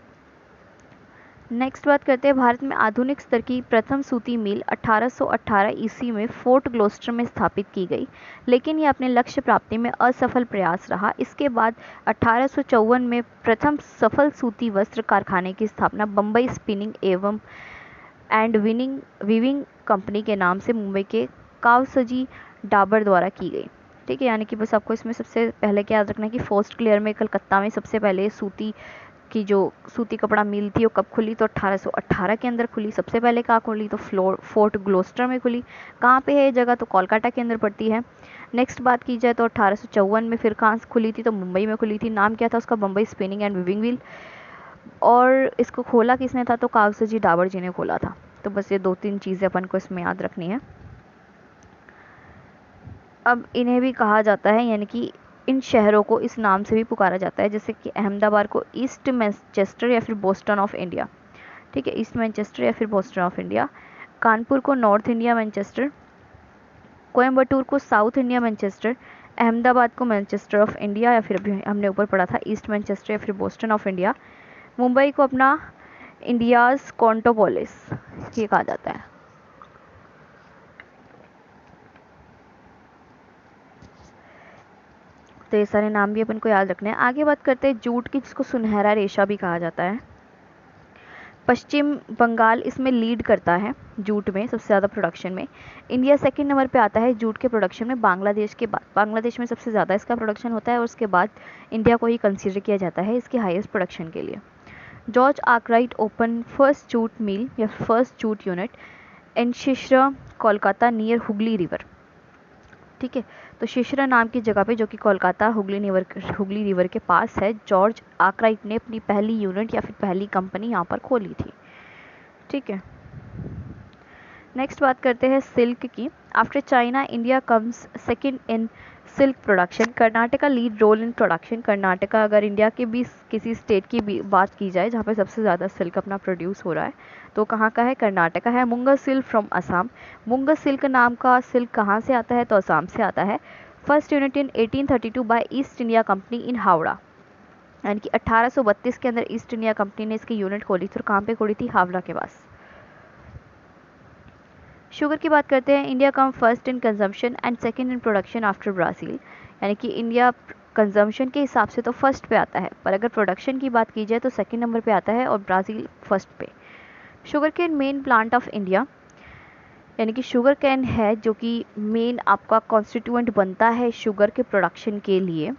नेक्स्ट बात करते हैं, भारत में आधुनिक स्तर की प्रथम सूती मिल 1818 ईस्वी में फोर्ट ग्लोस्टर में स्थापित की गई, लेकिन यह अपने लक्ष्य प्राप्ति में असफल प्रयास रहा। इसके बाद 1854 में प्रथम सफल सूती वस्त्र कारखाने की स्थापना बम्बई स्पिनिंग एवं एंड वीविंग कंपनी के नाम से मुंबई के कावसजी डाबर द्वारा की गई। ठीक है, यानी कि बस आपको इसमें सबसे पहले क्या याद रखना है कि फर्स्ट क्लियर में कलकत्ता में सबसे पहले सूती की जो सूती कपड़ा मिल थी वो कब खुली, तो 1818 के अंदर खुली। सबसे पहले कहाँ खुली, तो फोर्ट ग्लोस्टर में खुली। कहाँ पे है ये जगह, तो कोलकाता के अंदर पड़ती है। नेक्स्ट बात की जाए तो 1854 में फिर कहाँ खुली थी, तो मुंबई में खुली थी। नाम क्या था उसका, बम्बई स्पिनिंग एंड वीविंग मिल। और इसको खोला किसने था, तो कागसजी डाबर जी ने खोला था। तो बस ये 2-3 चीज़ें अपन को इसमें याद रखनी है। अब इन्हें भी कहा जाता है, यानी कि इन शहरों को इस नाम से भी पुकारा जाता है, जैसे कि अहमदाबाद को ईस्ट मैनचेस्टर या फिर बोस्टन ऑफ इंडिया। ठीक है, ईस्ट मैनचेस्टर या फिर बोस्टन ऑफ इंडिया। कानपुर को नॉर्थ इंडिया मैनचेस्टर, कोयम्बटूर को साउथ इंडिया मैनचेस्टर, अहमदाबाद को मैनचेस्टर ऑफ इंडिया या फिर अभी हमने ऊपर पढ़ा था ईस्ट मैनचेस्टर या फिर बोस्टन ऑफ इंडिया। मुंबई को अपना इंडियाज़ कॉन्टोपोलिस ये कहा जाता है। तो ये सारे नाम भी अपन को याद रखने हैं। आगे बात करते हैं जूट की, जिसको सुनहरा रेशा भी कहा जाता है। पश्चिम बंगाल इसमें लीड करता है जूट में, सबसे ज़्यादा प्रोडक्शन में। इंडिया सेकंड नंबर पे आता है जूट के प्रोडक्शन में बांग्लादेश के बाद। बांग्लादेश में सबसे ज़्यादा इसका प्रोडक्शन होता है और उसके बाद इंडिया को ही कंसीडर किया जाता है इसके हाईएस्ट प्रोडक्शन के लिए। George Arkwright open first jute mill या first jute unit in Rishra Kolkata near Hooghly river. ठीक है, तो शिश्रा नाम की जगह पे जो कि कोलकाता हुगली रिवर के पास है, जॉर्ज आर्कराइट ने अपनी पहली यूनिट या फिर पहली कंपनी यहाँ पर खोली थी। ठीक है, नेक्स्ट बात करते हैं सिल्क की। After China India comes second in silk production, Karnataka lead role in production. Karnataka, अगर इंडिया के भी किसी स्टेट की भी बात की जाए जहाँ पे सबसे ज़्यादा सिल्क अपना प्रोड्यूस हो रहा है, तो कहाँ का है, कर्नाटका है। मुंगा सिल्क फ्रॉम असम, मुंगा सिल्क नाम का सिल्क कहाँ से आता है, तो असम से आता है। First unit in 1832 by East India Company in Howrah, यानी कि 1832 के अंदर ईस्ट इंडिया कंपनी ने इसकी यूनिट खोली थी। और कहाँ पे खोली थी, हावड़ा के पास। शुगर की बात करते हैं, India come first in consumption and second in production after Brazil, यानी कि इंडिया कंजम्पशन के हिसाब से तो फर्स्ट पे आता है, पर अगर प्रोडक्शन की बात की जाए तो सेकंड नंबर पे आता है और ब्राज़ील फर्स्ट पे। Sugar cane main plant of India, यानी कि शुगर कैन है जो कि मेन आपका कॉन्स्टिट्यूएंट बनता है शुगर के प्रोडक्शन के लिए।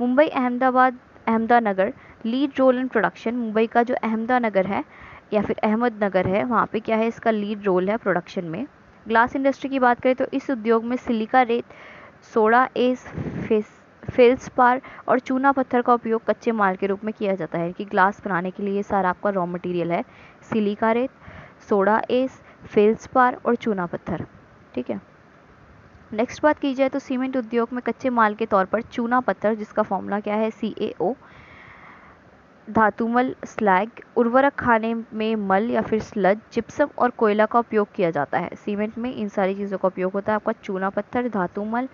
Mumbai Ahmednagar lead role in production, Mumbai का जो अहमदानगर है या फिर अहमदनगर है, वहाँ पे क्या है, इसका लीड रोल है प्रोडक्शन में। ग्लास इंडस्ट्री की बात करें तो इस उद्योग में सिलिका रेत, सोडा एस, फेल्सपार और चूना पत्थर का उपयोग कच्चे माल के रूप में किया जाता है, कि ग्लास बनाने के लिए ये सारा आपका रॉ मटेरियल है, सिलिका रेत, सोडा एस, फेल्सपार और चूना पत्थर। ठीक है, नेक्स्ट बात की जाए तो सीमेंट उद्योग में कच्चे माल के तौर पर चूना पत्थर, जिसका फॉर्मूला क्या है, CaO, धातुमल, स्लैग, उर्वरक खाने में मल या फिर स्लज, जिप्सम और कोयला का उपयोग किया जाता है। सीमेंट में इन सारी चीज़ों का उपयोग होता है, आपका चूना पत्थर, धातुमल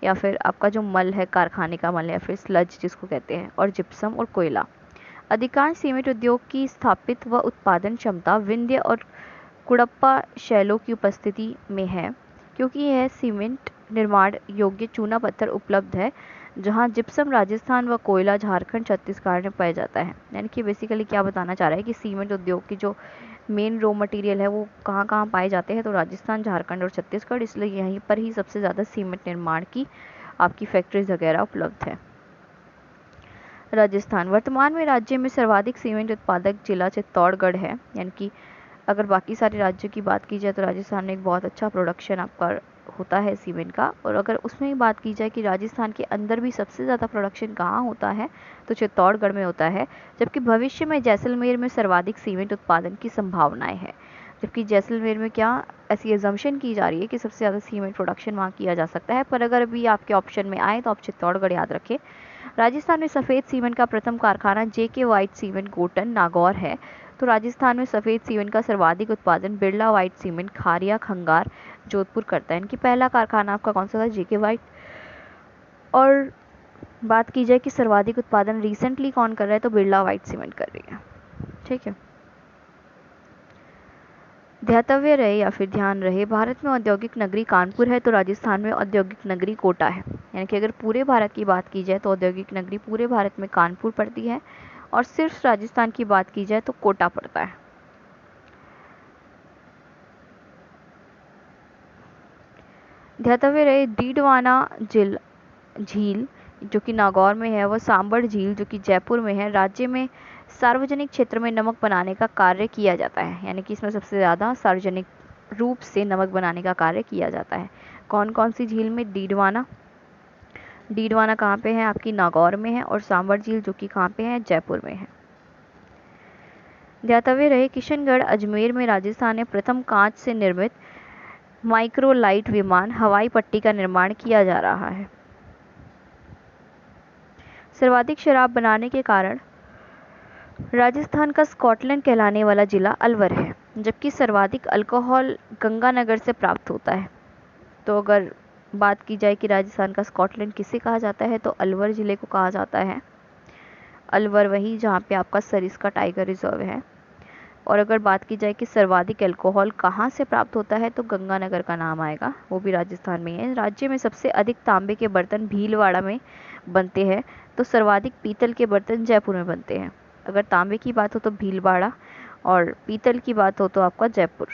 या फिर आपका जो मल है कारखाने का मल या फिर स्लज जिसको कहते हैं, और जिप्सम और कोयला। अधिकांश सीमेंट उद्योग की स्थापित व उत्पादन क्षमता विंध्य और कुड़प्पा शैलों की उपस्थिति में है, क्योंकि यह सीमेंट निर्माण योग्य चूना पत्थर उपलब्ध है, जहां जिप्सम राजस्थान व कोयला झारखंड छत्तीसगढ़ में पाया जाता है। यानी कि बेसिकली क्या बताना चाह रहा है कि सीमेंट उद्योग की जो मेन रॉ मटेरियल है वो कहाँ कहाँ पाए जाते हैं, तो राजस्थान, झारखंड और छत्तीसगढ़, इसलिए यहीं पर ही सबसे ज़्यादा सीमेंट निर्माण की आपकी फैक्ट्रीज वगैरह उपलब्ध है। राजस्थान वर्तमान में राज्य में सर्वाधिक सीमेंट उत्पादक जिला चित्तौड़गढ़ है, यानी कि अगर बाकी सारे राज्यों की बात की जाए तो राजस्थान में एक बहुत अच्छा प्रोडक्शन आपका होता है सीमेंट का। और अगर उसमें ही बात की जाए कि राजस्थान के अंदर भी सबसे ज़्यादा प्रोडक्शन कहाँ होता है, तो चित्तौड़गढ़ में होता है। जबकि भविष्य में जैसलमेर में सर्वाधिक सीमेंट उत्पादन की संभावनाएं हैं। जबकि जैसलमेर में क्या ऐसी एजम्पशन की जा रही है कि सबसे ज़्यादा सीमेंट प्रोडक्शन वहाँ किया जा सकता है, पर अगर अभी आपके ऑप्शन में आए तो आप चित्तौड़गढ़ याद रखें। राजस्थान में सफ़ेद सीमेंट का प्रथम कारखाना जेके वाइट सीमेंट गोटन नागौर है। तो राजस्थान में सफ़ेद सीमेंट का सर्वाधिक उत्पादन बिरला वाइट सीमेंट खारिया खंगार जोधपुर करता है। इनकी पहला कारखाना आपका कौन सा था? जेके वाइट। और बात की जाए कि सर्वाधिक उत्पादन रिसेंटली कौन कर रहा है, तो बिरला वाइट सीमेंट कर रही है। ठीक है। ध्यातव्य रहे या फिर ध्यान रहे, भारत में औद्योगिक नगरी कानपुर है, तो राजस्थान में औद्योगिक नगरी कोटा है। यानी कि अगर पूरे भारत की बात की जाए तो औद्योगिक नगरी पूरे भारत में कानपुर पड़ती है, और सिर्फ राजस्थान की बात की जाए तो कोटा पड़ता है। ध्यातव्य रहे, डीडवाना झील जो कि नागौर में है, वो सांबर झील जो कि जयपुर में है। राज्य में सार्वजनिक क्षेत्र में नमक बनाने का कार्य किया जाता है, यानी कि इसमें सबसे ज़्यादा सार्वजनिक रूप से नमक बनाने का कार्य किया जाता है। कौन कौन सी झील में? डीडवाना कहाँ पे है? आपकी नागौर में है। और सांबर झील जो कि कहाँ पे है? जयपुर में है। ध्यातव्य रहे, किशनगढ़ अजमेर में राजस्थान में प्रथम कांच से निर्मित माइक्रोलाइट विमान हवाई पट्टी का निर्माण किया जा रहा है। सर्वाधिक शराब बनाने के कारण राजस्थान का स्कॉटलैंड कहलाने वाला जिला अलवर है, जबकि सर्वाधिक अल्कोहल गंगानगर से प्राप्त होता है। तो अगर बात की जाए कि राजस्थान का स्कॉटलैंड किसे कहा जाता है, तो अलवर ज़िले को कहा जाता है। अलवर वही जहाँ पे आपका सरिस्का टाइगर रिजर्व है। और अगर बात की जाए कि सर्वाधिक अल्कोहल कहाँ से प्राप्त होता है, तो गंगानगर का नाम आएगा, वो भी राजस्थान में है। राज्य में सबसे अधिक तांबे के बर्तन भीलवाड़ा में बनते हैं, तो सर्वाधिक पीतल के बर्तन जयपुर में बनते हैं। अगर तांबे की बात हो तो भीलवाड़ा, और पीतल की बात हो तो आपका जयपुर।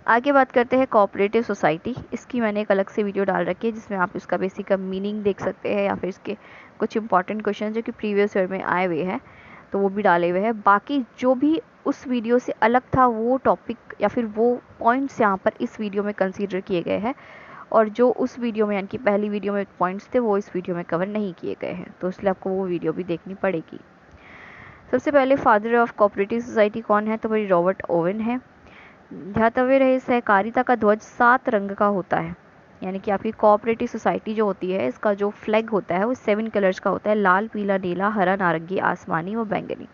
आगे बात करते हैं कोऑपरेटिव सोसाइटी। इसकी मैंने एक अलग से वीडियो डाल रखी है, जिसमें आप इसका बेसिक मीनिंग देख सकते हैं, या फिर इसके कुछ इंपॉर्टेंट क्वेश्चन जो कि प्रीवियस ईयर में आए हुए हैं, तो वो भी डाले हुए हैं। बाकी जो भी उस वीडियो से अलग था, वो टॉपिक या फिर वो पॉइंट्स यहाँ पर इस वीडियो में कंसीडर किए गए हैं, और जो उस वीडियो में यानी कि पहली वीडियो में पॉइंट्स थे, वो इस वीडियो में कवर नहीं किए गए हैं, तो इसलिए आपको वो वीडियो भी देखनी पड़ेगी। सबसे पहले फादर ऑफ कोऑपरेटिव सोसाइटी कौन है, तो भाई रॉबर्ट ओवन है। ध्यातव्य रहे, सहकारिता का ध्वज 7 रंग का होता है, यानी कि आपकी कोऑपरेटिव सोसाइटी जो होती है, इसका जो फ्लैग होता है वो 7 कलर्स का होता है, लाल पीला नीला हरा नारंगी आसमानी व बैंगनी।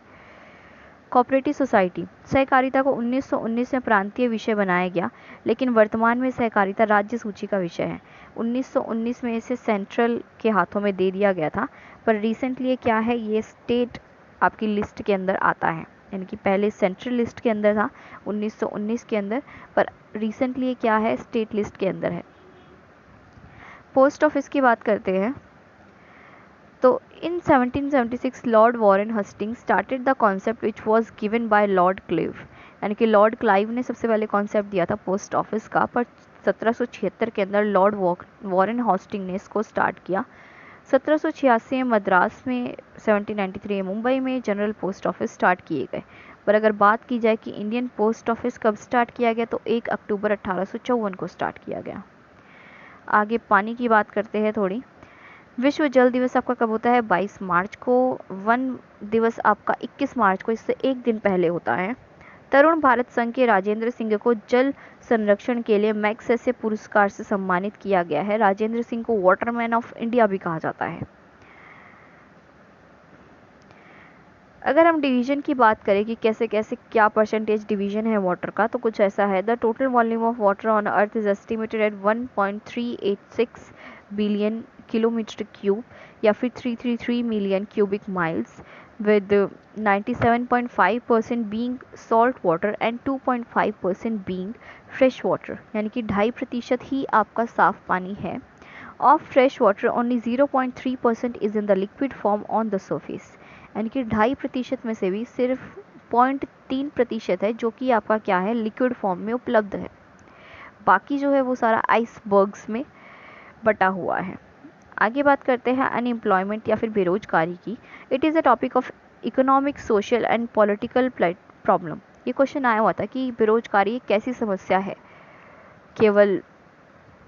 कोऑपरेटिव सोसाइटी सहकारिता को 1919 में प्रांतीय विषय बनाया गया, लेकिन वर्तमान में सहकारिता राज्य सूची का विषय है। 1919 में इसे सेंट्रल के हाथों में दे दिया गया था, पर रिसेंटली ये क्या है, ये स्टेट आपकी लिस्ट के अंदर आता है, यानी कि पहले सेंट्रल लिस्ट के अंदर था 1919 के अंदर, पर रिसेंटली ये क्या है, स्टेट लिस्ट के अंदर है। पोस्ट ऑफिस की बात करते हैं, तो in 1776 Lord Warren Hastings started the concept which was given by Lord Clive, यानी कि लॉर्ड क्लाइव ने सबसे पहले कॉन्सेप्ट दिया था पोस्ट ऑफिस का, पर 1776 के अंदर लॉर्ड वॉरेन हॉस्टिंग ने इसको स्टार्ट किया। 1786 में मद्रास में, 1793 में मुंबई में जनरल पोस्ट ऑफिस स्टार्ट किए गए। पर अगर बात की जाए कि इंडियन पोस्ट ऑफिस कब स्टार्ट किया गया, तो 1 अक्टूबर 1854 को स्टार्ट किया गया। आगे पानी की बात करते हैं थोड़ी। विश्व जल दिवस आपका कब होता है? 22 मार्च को। वन दिवस आपका 21 मार्च को, इससे एक दिन पहले होता है। तरुण भारत संघ के राजेंद्र सिंह को जल संरक्षण के लिए मैग्सेसे पुरस्कार से सम्मानित किया गया है। राजेंद्र सिंह को वाटरमैन ऑफ इंडिया भी कहा जाता है। अगर हम डिवीजन की बात करें कि कैसे कैसे क्या परसेंटेज डिवीजन है वाटर का, तो कुछ ऐसा है। The total volume of water on earth is estimated at 1.386 billion kilometre cube, या फिर 333 million cubic miles, with 97.5% being salt water and 2.5% being fresh water, यानी कि 2.5% ही आपका साफ पानी है। Of fresh water only 0.3% is in the liquid form on the surface, यानी कि 2.5% में से भी सिर्फ 0.3% है जो कि आपका क्या है, लिक्विड फॉर्म में उपलब्ध है। बाकी जो है वो सारा आइसबर्ग्स में बटा हुआ है। आगे बात करते हैं अनएम्प्लॉयमेंट या फिर बेरोजगारी की। It is a topic of economic, social and political problem. ये क्वेश्चन आया हुआ था कि बेरोजगारी एक कैसी समस्या है, केवल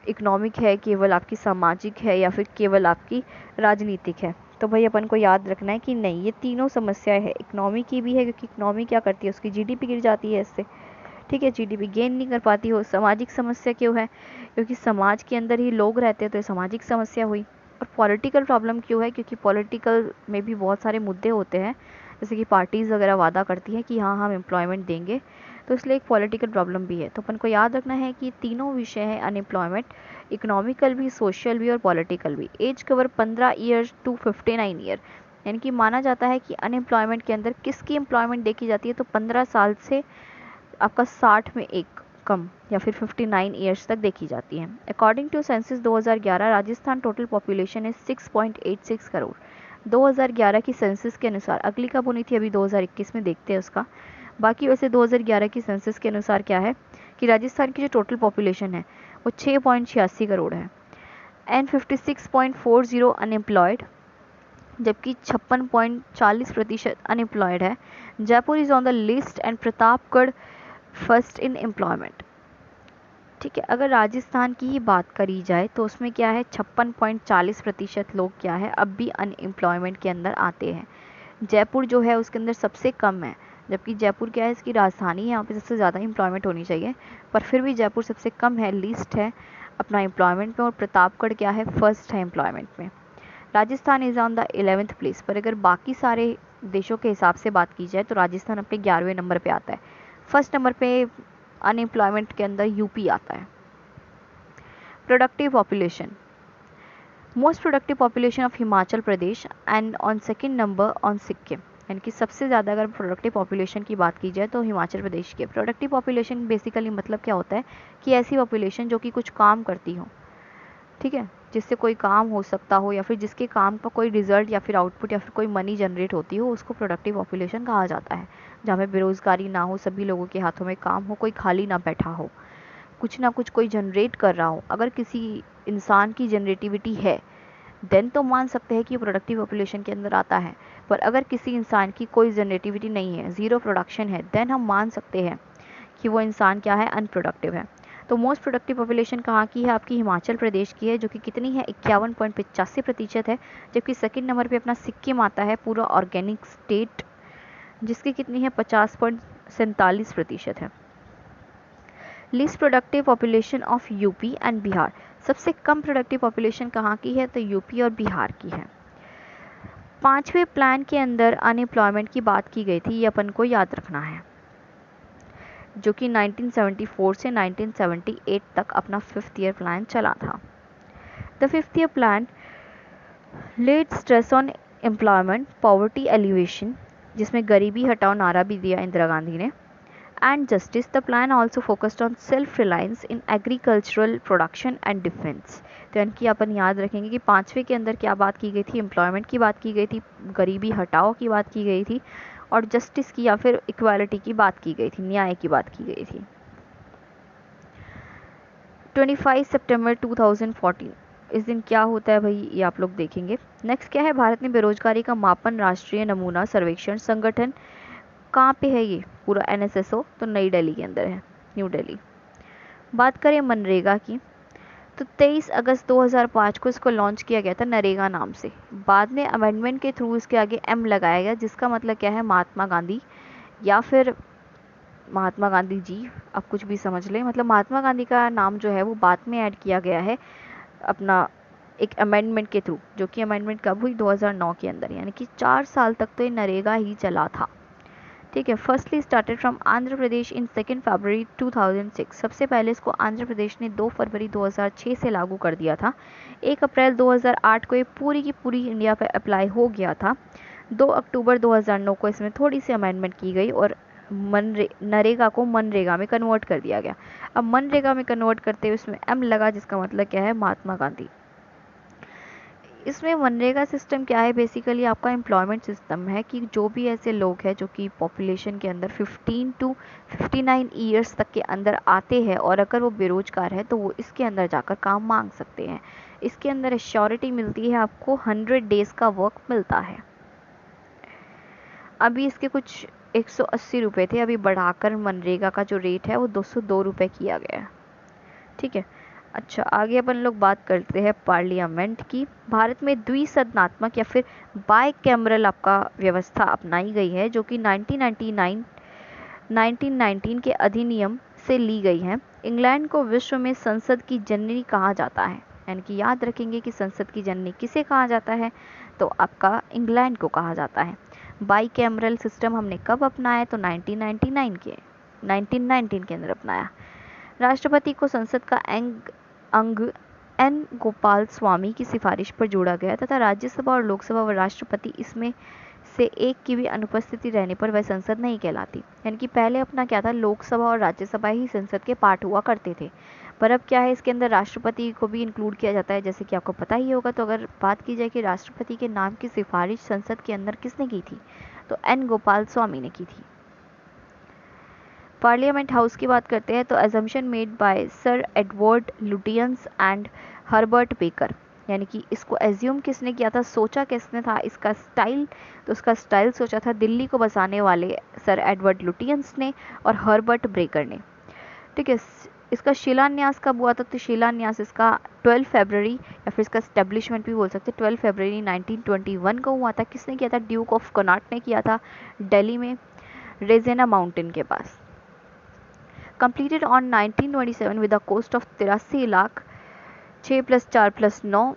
इकोनॉमिक है, केवल आपकी सामाजिक है, या फिर केवल आपकी राजनीतिक है। तो भाई अपन को याद रखना है कि नहीं, ये तीनों समस्याएं है। इकोनॉमी की भी है क्योंकि इकोनॉमी क्या करती है, उसकी जीडीपी गिर जाती है इससे, ठीक है, जीडीपी गेन नहीं कर पाती हो। सामाजिक समस्या क्यों है, क्योंकि समाज के अंदर ही लोग रहते हैं तो ये सामाजिक समस्या हुई। और पॉलिटिकल प्रॉब्लम क्यों है, क्योंकि पॉलिटिकल में भी बहुत सारे मुद्दे होते हैं, जैसे कि पार्टीज़ वगैरह वादा करती हैं कि हाँ हम एम्प्लॉयमेंट देंगे, तो इसलिए एक पॉलिटिकल प्रॉब्लम भी है। तो अपन को याद रखना है कि तीनों विषय हैं अनएम्प्लॉयमेंट, इकोनॉमिकल भी, सोशल भी और पॉलिटिकल भी। Age cover 15 years to 59 year, यानी कि माना जाता है कि अनएम्प्लॉयमेंट के अंदर किसकी एम्प्लॉयमेंट देखी जाती है, तो 15 साल से आपका 60 में एक कम या फिर 59 ईयर्स तक देखी जाती है। According to census 2011, Rajasthan total population है 6.86 करोड़। 2011 की सेंसस के अनुसार, अगली कब होनी थी अभी 2021 में देखते हैं उसका। बाकी वैसे 2011 की सेंसस के अनुसार क्या है कि राजस्थान की जो टोटल पॉपुलेशन है वो 6.86 करोड़ है एंड 56.40 अनएम्प्लॉयड, जबकि 56.40% अनएम्प्लॉयड है। Jaipur is on the list and Pratapgarh first in employment. ठीक है, अगर राजस्थान की ही बात करी जाए तो उसमें क्या है, 56.40% लोग क्या है अब भी अनएम्प्लॉयमेंट के अंदर आते हैं। जयपुर जो है उसके अंदर सबसे कम है, जबकि जयपुर क्या है, इसकी राजधानी है, यहाँ पे सबसे ज़्यादा एम्प्लॉयमेंट होनी चाहिए, पर फिर भी जयपुर सबसे कम है, लीस्ट है अपना एम्प्लॉयमेंट में, और प्रतापगढ़ क्या है, फर्स्ट है एम्प्लॉयमेंट में। Rajasthan is on the 11th place पर। अगर बाकी सारे देशों के हिसाब से बात की जाए तो राजस्थान अपने 11वें नंबर पे आता है। फर्स्ट नंबर पे अनएम्प्लॉयमेंट के अंदर यूपी आता है। Productive population, most productive population of Himachal Pradesh and on second number on Sikkim, यानी कि सबसे ज़्यादा अगर प्रोडक्टिव पॉपुलेशन की बात की जाए तो हिमाचल प्रदेश की। प्रोडक्टिव पॉपुलेशन बेसिकली मतलब क्या होता है कि ऐसी पॉपुलेशन जो कि कुछ काम करती हो, ठीक है, जिससे कोई काम हो सकता हो या फिर जिसके काम का कोई रिजल्ट या फिर आउटपुट या फिर कोई मनी जनरेट होती हो, उसको प्रोडक्टिव पॉपुलेशन कहा जाता है। जहाँ पे बेरोजगारी ना हो, सभी लोगों के हाथों में काम हो, कोई खाली ना बैठा हो, कुछ ना कुछ कोई जनरेट कर रहा हो। अगर किसी इंसान की जनरेटिविटी है देन तो मान सकते हैं कि वो प्रोडक्टिव पॉपुलेशन के अंदर आता है, पर अगर किसी इंसान की कोई जनरेटिविटी नहीं है, ज़ीरो प्रोडक्शन है, देन हम मान सकते हैं कि वो इंसान क्या है, अनप्रोडक्टिव है। तो मोस्ट प्रोडक्टिव पॉपुलेशन कहाँ की है, आपकी हिमाचल प्रदेश की है, जो कि कितनी है, 51.85% है। जबकि सेकंड नंबर पे अपना सिक्किम आता है, पूरा ऑर्गेनिक स्टेट, जिसकी कितनी है, 50.47% है। Least productive population of UP and Bihar, सबसे कम प्रोडक्टिव पॉपुलेशन कहाँ की है, तो यूपी और बिहार की है। 5वें प्लान के अंदर अनएम्प्लॉयमेंट की बात की गई थी, ये अपन को याद रखना है, जो कि 1974 से 1978 तक अपना 5th ईयर प्लान चला था। The 5th year plan led stress on employment, poverty alleviation, जिसमें गरीबी हटाओ नारा भी दिया इंदिरा गांधी ने, and justice. The plan also focused on self reliance in agricultural production and defence. तो इनकी अपन याद रखेंगे कि 5वें के अंदर क्या बात की गई थी, एम्प्लॉयमेंट की बात की गई थी, गरीबी हटाओ की बात की गई थी, और जस्टिस की या फिर इक्वालिटी की बात की गई थी, न्याय की बात की गई थी। 25 सितंबर 2014, इस दिन क्या होता है भाई, ये आप लोग देखेंगे। नेक्स्ट क्या है, भारत में बेरोजगारी का मापन राष्ट्रीय नमूना सर्वेक्षण संगठन कहाँ पे है, ये पूरा NSSO, तो नई दिल्ली के अंदर है, न्यू दिल्ली। बात करें मनरेगा की, तो 23 अगस्त 2005 को इसको लॉन्च किया गया था नरेगा नाम से। बाद में अमेंडमेंट के थ्रू इसके आगे M लगाया गया, जिसका मतलब क्या है, महात्मा गांधी या फिर महात्मा गांधी जी, आप कुछ भी समझ लें, मतलब महात्मा गांधी का नाम जो है वो बाद में ऐड किया गया है अपना एक अमेंडमेंट के थ्रू, जो कि अमेंडमेंट कब हुई, 2009 के अंदर, यानी कि 4 साल तक तो ये नरेगा ही चला था। ठीक है, firstly started from Andhra Pradesh इन 2 फरवरी 2006। सबसे पहले इसको आंध्र प्रदेश ने 2 फरवरी 2006 से लागू कर दिया था। 1 अप्रैल 2008 को ये पूरी की पूरी इंडिया पर अप्लाई हो गया था। 2 अक्टूबर 2009 को इसमें थोड़ी सी अमेंडमेंट की गई और नरेगा को मनरेगा में कन्वर्ट कर दिया गया। अब मनरेगा में कन्वर्ट करते हुए इसमें M लगा, जिसका मतलब क्या है, महात्मा गांधी। इसमें मनरेगा सिस्टम क्या है, बेसिकली आपका एम्प्लॉयमेंट सिस्टम है कि जो भी ऐसे लोग हैं जो कि पॉपुलेशन के अंदर 15 टू 59 ईयर्स तक के अंदर आते हैं और अगर वो बेरोजगार है तो वो इसके अंदर जाकर काम मांग सकते हैं। इसके अंदर एश्योरिटी मिलती है, आपको 100 डेज का वर्क मिलता है। अभी इसके कुछ 180 रुपये थे, अभी बढ़ाकर मनरेगा का जो रेट है वो 202 रुपये किया गया है। ठीक है। अच्छा, आगे अपन लोग बात करते हैं पार्लियामेंट की। भारत में द्विसदनात्मक या फिर बाय कैमरल आपका व्यवस्था अपनाई गई है, जो कि 1919 के अधिनियम से ली गई है। इंग्लैंड को विश्व में संसद की जननी कहा जाता है, यानी कि याद रखेंगे कि संसद की जननी किसे कहा जाता है, तो आपका इंग्लैंड को कहा जाता है। बाई कैमरल सिस्टम हमने कब अपनाया, तो 1919 के अंदर अपनाया। राष्ट्रपति को संसद का अंग एन गोपाल स्वामी की सिफारिश पर जोड़ा गया तथा राज्यसभा और लोकसभा व राष्ट्रपति इसमें से एक की भी अनुपस्थिति रहने पर वह संसद नहीं कहलाती। यानी कि पहले अपना क्या था, लोकसभा और राज्यसभा ही संसद के पार्ट हुआ करते थे, पर अब क्या है, इसके अंदर राष्ट्रपति को भी इंक्लूड किया जाता है, जैसे कि आपको पता ही होगा। तो अगर बात की जाए कि राष्ट्रपति के नाम की सिफारिश संसद के अंदर किसने की थी, तो एन गोपाल स्वामी ने की थी। पार्लियामेंट हाउस की बात करते हैं तो assumption made by sir Edward Lutyens and Herbert baker, यानी कि इसको एज्यूम किसने किया था, सोचा किसने था, इसका स्टाइल, तो उसका स्टाइल सोचा था दिल्ली को बसाने वाले सर एडवर्ड लुटियंस ने और हर्बर्ट ब्रेकर ने। ठीक है। इसका शिलान्यास कब हुआ था, तो शिलान्यास इसका 12 फरवरी या फिर इसका स्टैब्लिशमेंट भी बोल सकते हैं, 12 फरवरी 1921 को हुआ था। किसने किया था, ड्यूक ऑफ कनॉट ने किया था, दिल्ली में रेजेना माउंटेन के पास। Completed on 1927 with a cost of 83 lakh, 6 + 4 + 9।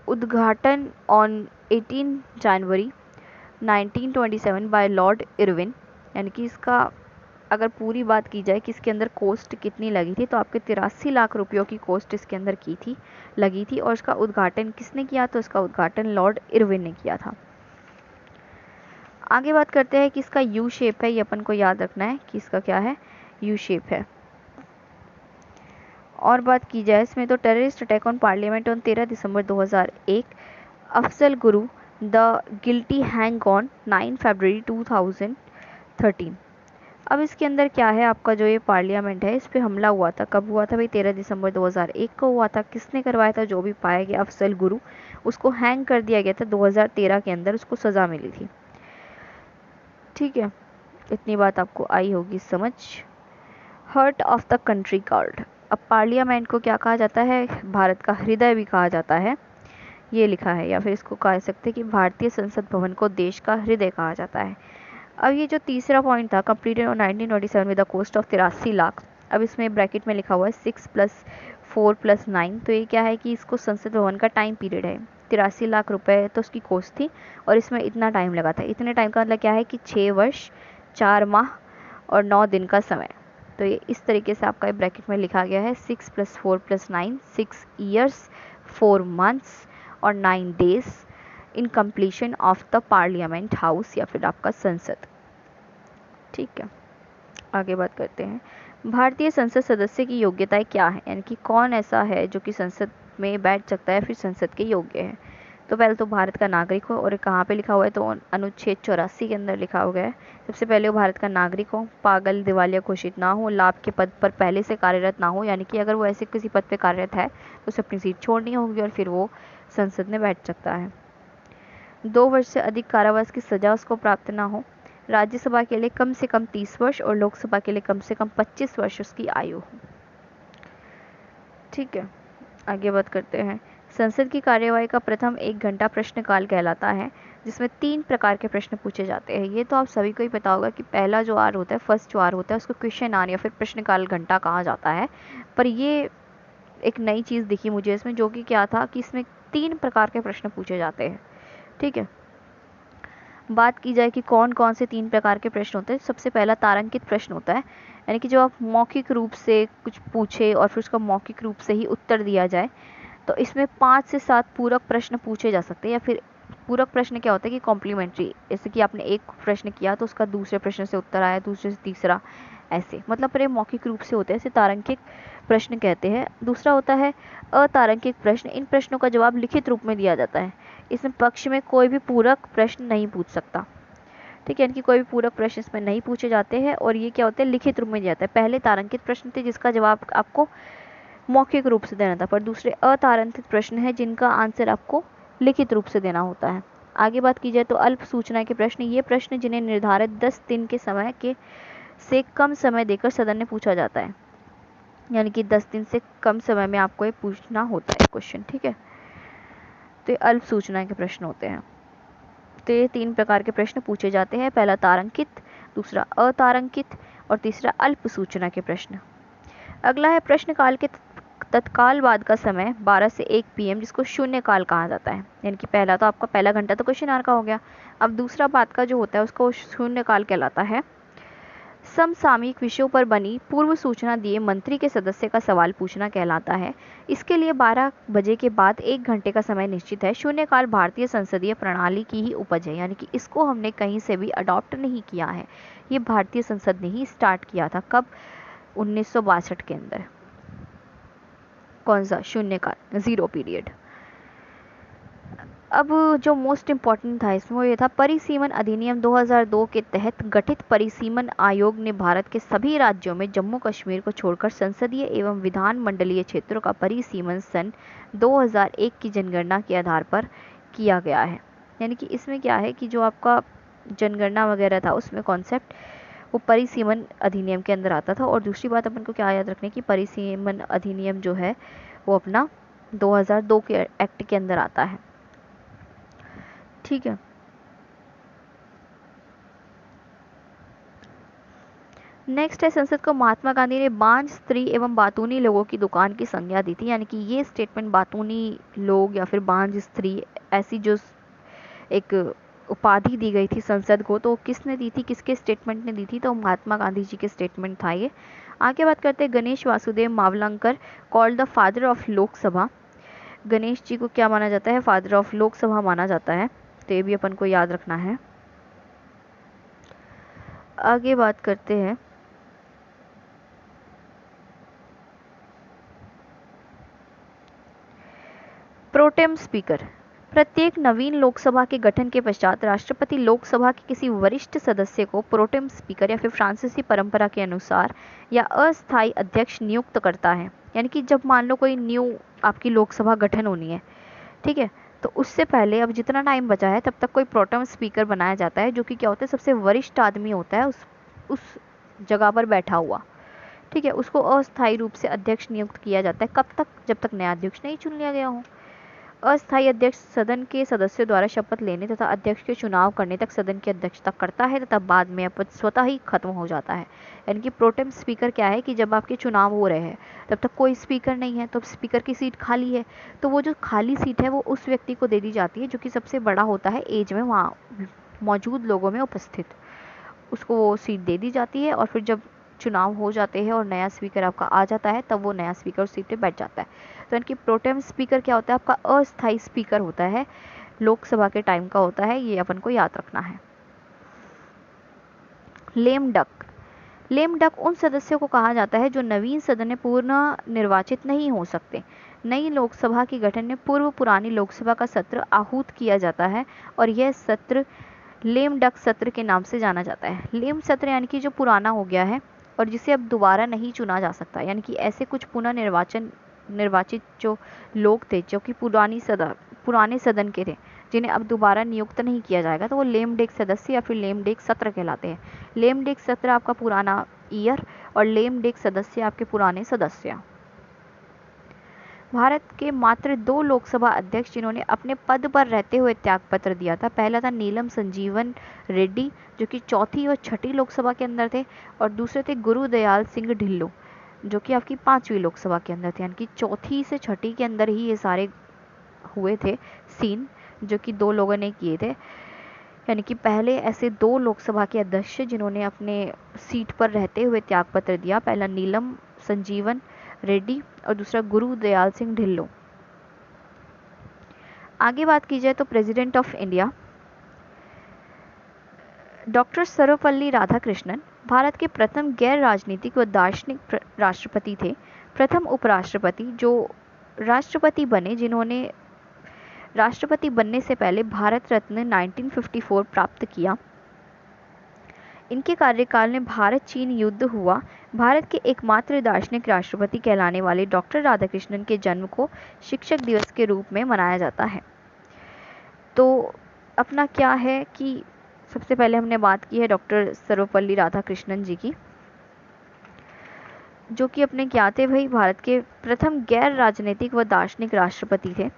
उद्घाटन on 18 January 1927 by Lord Irwin, यानी कि इसका अगर पूरी बात की जाए कि इसके अंदर कॉस्ट कितनी लगी थी, तो आपके 83 लाख रुपयों की कॉस्ट इसके अंदर लगी थी। और इसका उद्घाटन किसने किया, तो इसका उद्घाटन लॉर्ड इरविन ने किया था। आगे बात करते हैं कि इसका यू शेप है, ये अपन को याद रखना है कि इसका क्या है, यू शेप है। और बात की जाए इसमें तो terrorist attack on parliament on 13 December 2001, Afzal Guru the guilty hang on 9 फरवरी 2013। अब इसके अंदर क्या है, आपका जो ये पार्लियामेंट है इस पर हमला हुआ था, कब हुआ था भाई, 13 दिसंबर 2001 को हुआ था। किसने करवाया था, जो भी पाया गया अफजल गुरु, उसको हैंग कर दिया गया था 2013 के अंदर, उसको सज़ा मिली थी। ठीक है, इतनी बात आपको आई होगी समझ। Heart of the country called, अब पार्लियामेंट को क्या कहा जाता है, भारत का हृदय भी कहा जाता है, ये लिखा है। या फिर इसको कह सकते हैं कि भारतीय संसद भवन को देश का हृदय कहा जाता है। अब ये जो तीसरा पॉइंट था, completed on 1927 with the cost of 83 lakh, अब इसमें ब्रैकेट में लिखा हुआ है 6 + 4 + 9, तो ये क्या है कि इसको संसद भवन का टाइम पीरियड है, 83 लाख रुपए तो उसकी कॉस्ट थी और इसमें इतना टाइम लगा था। इतने टाइम का मतलब क्या है कि 6 वर्ष 4 माह और 9 दिन का समय। तो ये इस तरीके से आपका ब्रैकेट में लिखा गया है 6 + 4 + 9, 6 ईयर्स 4 मंथ्स और 9 days in completion of the parliament house या फिर आपका संसद। ठीक है, आगे बात करते हैं। भारतीय संसद सदस्य की योग्यताएं क्या है, यानी कि कौन ऐसा है जो कि संसद में बैठ सकता है फिर संसद के योग्य है। तो पहले तो भारत का नागरिक हो, और कहाँ पे लिखा हुआ है, तो अनुच्छेद 84 के अंदर लिखा हुआ है। सबसे पहले वो भारत का नागरिक हो, पागल दिवालिया घोषित ना हो, लाभ के पद पर पहले से कार्यरत ना हो, यानी कि अगर वो ऐसे किसी पद पर कार्यरत है तो उसे अपनी सीट छोड़नी होगी और फिर वो संसद में बैठ सकता है। 2 वर्ष से अधिक कारावास की सजा उसको प्राप्त ना हो, राज्यसभा के लिए कम से कम 30 वर्ष और लोकसभा के लिए कम से कम 25 वर्ष उसकी आयु हो। ठीक है, आगे बात करते हैं। संसद की कार्यवाही का प्रथम 1 घंटा प्रश्नकाल कहलाता है, जिसमें 3 प्रकार के प्रश्न पूछे जाते हैं। ये तो आप सभी को ही पता होगा कि पहला जो आर होता है, फर्स्ट जो आर होता है, उसको क्वेश्चन आर या फिर प्रश्नकाल घंटा कहा जाता है। पर ये एक नई चीज़ दिखी मुझे इसमें, जो कि क्या था कि इसमें 3 प्रकार के प्रश्न पूछे जाते हैं। ठीक है, बात की जाए कि कौन कौन से 3 प्रकार के प्रश्न होते हैं। सबसे पहला तारांकित प्रश्न होता है, यानी कि जो आप मौखिक रूप से कुछ पूछे और फिर उसका मौखिक रूप से ही उत्तर दिया जाए। तो इसमें 5 से 7 पूरक प्रश्न पूछे जा सकते हैं, या फिर पूरक प्रश्न क्या होता है कि कॉम्प्लीमेंट्री, जैसे कि आपने एक प्रश्न किया तो उसका दूसरे प्रश्न से उत्तर आया, दूसरे से तीसरा, ऐसे मतलब पर ये मौखिक रूप से होते हैं, इसे तारांकित प्रश्न कहते हैं। दूसरा होता है अतारांकित प्रश्न, इन प्रश्नों का जवाब लिखित रूप में दिया जाता है। इसमें पक्ष में कोई भी पूरक प्रश्न नहीं पूछ सकता। ठीक है, यानी कि कोई भी पूरक प्रश्न इसमें नहीं पूछे जाते हैं, और ये क्या होते हैं, लिखित रूप में दिया जाता है। पहले तारांकित प्रश्न थे जिसका जवाब आपको मौखिक रूप से देना था, पर दूसरे अतारांकित प्रश्न है जिनका आंसर आपको लिखित रूप से देना होता है। आगे बात की जाए तो अल्प सूचना के प्रश्न, ये प्रश्न जिन्हें निर्धारित 10 दिन के समय के से कम समय देकर सदन में पूछा जाता है, यानी कि 10 दिन से कम समय में आपको ये पूछना होता है क्वेश्चन, ठीक है। तो ये अल्प सूचना के प्रश्न होते हैं। तो ये 3 प्रकार के प्रश्न पूछे जाते हैं, पहला तारांकित, दूसरा अतारांकित और तीसरा अल्प सूचना के प्रश्न। अगला है प्रश्नकाल के तत्काल बाद का समय 12 से 1 PM, जिसको शून्य काल कहा जाता है। यानी कि पहला तो आपका पहला घंटा तो क्वेश्चन आवर का हो गया, अब दूसरा बाद का जो होता है उसको शून्य काल कहलाता है। समसामयिक विषयों पर बनी पूर्व सूचना दिए मंत्री के सदस्य का सवाल पूछना कहलाता है। इसके लिए 12 बजे के बाद 1 घंटे का समय निश्चित है। शून्यकाल भारतीय संसदीय प्रणाली की ही उपज है, यानी कि इसको हमने कहीं से भी अडॉप्ट नहीं किया है, ये भारतीय संसद ने ही स्टार्ट किया था। कब? 1962 के अंदर। कौन सा? शून्यकाल, जीरो पीरियड। अब जो मोस्ट इम्पॉर्टेंट था इसमें ये था परिसीमन अधिनियम 2002 के तहत गठित परिसीमन आयोग ने भारत के सभी राज्यों में जम्मू कश्मीर को छोड़कर संसदीय एवं विधान मंडलीय क्षेत्रों का परिसीमन सन 2001 की जनगणना के आधार पर किया गया है। यानी कि इसमें क्या है कि जो आपका जनगणना वगैरह था उसमें कॉन्सेप्ट वो परिसीमन अधिनियम के अंदर आता था। और दूसरी बात अपन को क्या याद रखने की, परिसीमन अधिनियम जो है वो अपना 2002 के एक्ट के अंदर आता है, ठीक है। नेक्स्ट है, संसद को महात्मा गांधी ने बांझ स्त्री एवं बातूनी लोगों की दुकान की संज्ञा दी थी। यानी कि ये स्टेटमेंट बातूनी लोग या फिर बांझ स्त्री, ऐसी जो एक उपाधि दी गई थी संसद को, तो किसने दी थी, किसके स्टेटमेंट ने दी थी? तो महात्मा गांधी जी के स्टेटमेंट था ये। आगे बात करते हैं Ganesh Vasudev Mavalankar, called the father of Lok Sabha. Ganesh ji को क्या माना जाता है? फादर ऑफ लोकसभा माना जाता है, तो ये भी अपन को याद रखना है। आगे बात करते हैं प्रोटेम स्पीकर। प्रत्येक नवीन लोकसभा के गठन के पश्चात राष्ट्रपति लोकसभा के किसी वरिष्ठ सदस्य को प्रोटेम स्पीकर या फिर फ्रांसीसी परंपरा के अनुसार या अस्थायी अध्यक्ष नियुक्त करता है। यानी कि जब मान लो कोई न्यू आपकी लोकसभा गठन होनी है, ठीक है, तो उससे पहले अब जितना टाइम बचा है तब तक कोई प्रोटेम स्पीकर बनाया जाता है, जो कि क्या होता है, सबसे वरिष्ठ आदमी होता है उस जगह पर बैठा हुआ, ठीक है। उसको अस्थायी रूप से अध्यक्ष नियुक्त किया जाता है। कब तक? जब तक नया अध्यक्ष नहीं चुन लिया गया हो। अस्थायी अध्यक्ष सदन के सदस्यों द्वारा शपथ लेने तथा अध्यक्ष के चुनाव करने तक सदन की अध्यक्षता करता है तथा बाद में पद स्वतः ही खत्म हो जाता है। यानी कि प्रोटेम स्पीकर क्या है कि जब आपके चुनाव हो रहे हैं तब तक कोई स्पीकर नहीं है, तो स्पीकर की सीट खाली है, तो वो जो खाली सीट है वो उस व्यक्ति को दे दी जाती है जो कि सबसे बड़ा होता है एज में, वहाँ मौजूद लोगों में उपस्थित, उसको वो सीट दे दी जाती है। और फिर जब चुनाव हो जाते हैं और नया स्पीकर आपका आ जाता है, तब वो नया स्पीकर उस सीट पे बैठ जाता है। तो इनकी प्रोटेम स्पीकर क्या होता है? आपका अस्थायी स्पीकर होता है, लोकसभा के टाइम का होता है, ये अपन को याद रखना है। Lame duck. लेम डक उन सदस्यों को कहा जाता है जो नवीन सदन में पूर्ण निर्वाचित नहीं हो सकते। नई लोकसभा के गठन में पूर्व पुरानी लोकसभा का सत्र आहूत किया जाता है और यह सत्र लेम डक सत्र के नाम से जाना जाता है। लेम सत्र यानी कि जो पुराना हो गया है और जिसे अब दोबारा नहीं चुना जा सकता, यानी कि ऐसे कुछ पुनः निर्वाचित जो लोग थे जो कि पुराने सदन के थे, जिन्हें अब दोबारा नियुक्त नहीं किया जाएगा, तो वो लेम डेक सदस्य या फिर लेम डेक सत्र कहलाते हैं। लेम डेक सत्र आपका पुराना ईयर और लेम डेक सदस्य आपके पुराने सदस्य। भारत के मात्र 2 लोकसभा अध्यक्ष जिन्होंने अपने पद पर रहते हुए त्यागपत्र दिया था, पहला था नीलम संजीवन रेड्डी जो कि 4थी और 6ठी लोकसभा के अंदर थे, और दूसरे थे गुरुदयाल सिंह ढिल्लो जो कि आपकी 5वीं लोकसभा के अंदर थे। यानी कि 4थी से 6ठी के अंदर ही ये सारे हुए थे सीन, जो कि 2 लोगों ने किए थे। यानी कि पहले ऐसे 2 लोकसभा के अध्यक्ष जिन्होंने अपने सीट पर रहते हुए त्यागपत्र दिया, पहला नीलम संजीवन रेड्डी और दूसरा गुरुदयाल सिंह ढिल्लो। आगे बात की जाए तो president of India doctor Sarvepalli Radhakrishnan Bharat के प्रथम गैर राजनीतिक व दार्शनिक राष्ट्रपति थे। प्रथम उपराष्ट्रपति जो राष्ट्रपति बने जिन्होंने राष्ट्रपति बनने से पहले भारत रत्न 1954 प्राप्त किया। इनके कार्यकाल में भारत चीन युद्ध हुआ। भारत के एकमात्र दार्शनिक राष्ट्रपति कहलाने वाले डॉक्टर राधाकृष्णन के जन्म को शिक्षक दिवस के रूप में मनाया जाता है। तो अपना क्या है कि सबसे पहले हमने बात की है डॉक्टर सर्वपल्ली राधाकृष्णन जी की, जो कि अपने क्या थे भाई, भारत के प्रथम गैर राजनीतिक व दार्शनिक राष्ट्रपति थे।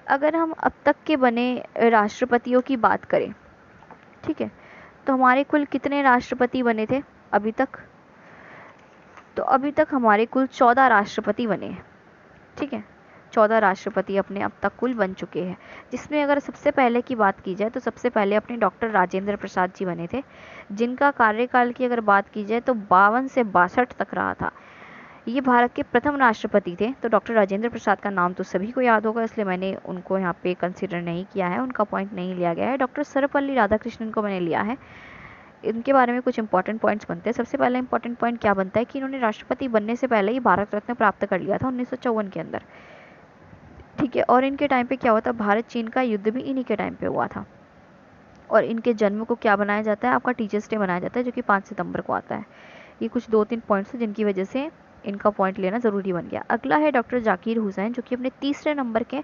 अगर हम अब तक के बने राष्ट्रपतियों की बात करें, ठीक है, तो हमारे कुल कितने राष्ट्रपति बने थे अभी तक? तो अभी तक हमारे कुल 14 राष्ट्रपति बने हैं, ठीक है, 14 राष्ट्रपति अपने अब तक कुल बन चुके हैं, जिसमें अगर सबसे पहले की बात की जाए तो सबसे पहले अपने डॉक्टर राजेंद्र प्रसाद जी बने थे, जिनका कार्यकाल की अगर बात की जाए तो 52 से 62 तक रहा था। ये भारत के प्रथम राष्ट्रपति थे। तो डॉक्टर राजेंद्र प्रसाद का नाम तो सभी को याद होगा, इसलिए मैंने उनको यहाँ पे कंसिडर नहीं किया है, उनका पॉइंट नहीं लिया गया है। डॉक्टर सर्वपल्ली राधाकृष्णन को मैंने लिया है। इनके बारे में कुछ इंपॉर्टेंट पॉइंट्स बनते हैं। सबसे पहला इंपॉर्टेंट पॉइंट क्या बनता है कि इन्होंने राष्ट्रपति बनने से पहले ही भारत रत्न प्राप्त कर लिया था 1954 के अंदर, ठीक है। और इनके टाइम पे क्या हुआ था, भारत चीन का युद्ध भी इन्हीं के टाइम पे हुआ था। और इनके जन्म को क्या बनाया जाता है, आपका टीचर्स डे मनाया जाता है, जो कि 5 सितंबर को आता है। ये कुछ 2-3 पॉइंट्स हैं जिनकी वजह से इनका पॉइंट लेना ज़रूरी बन गया। अगला है डॉक्टर जाकिर हुसैन, जो कि अपने तीसरे नंबर के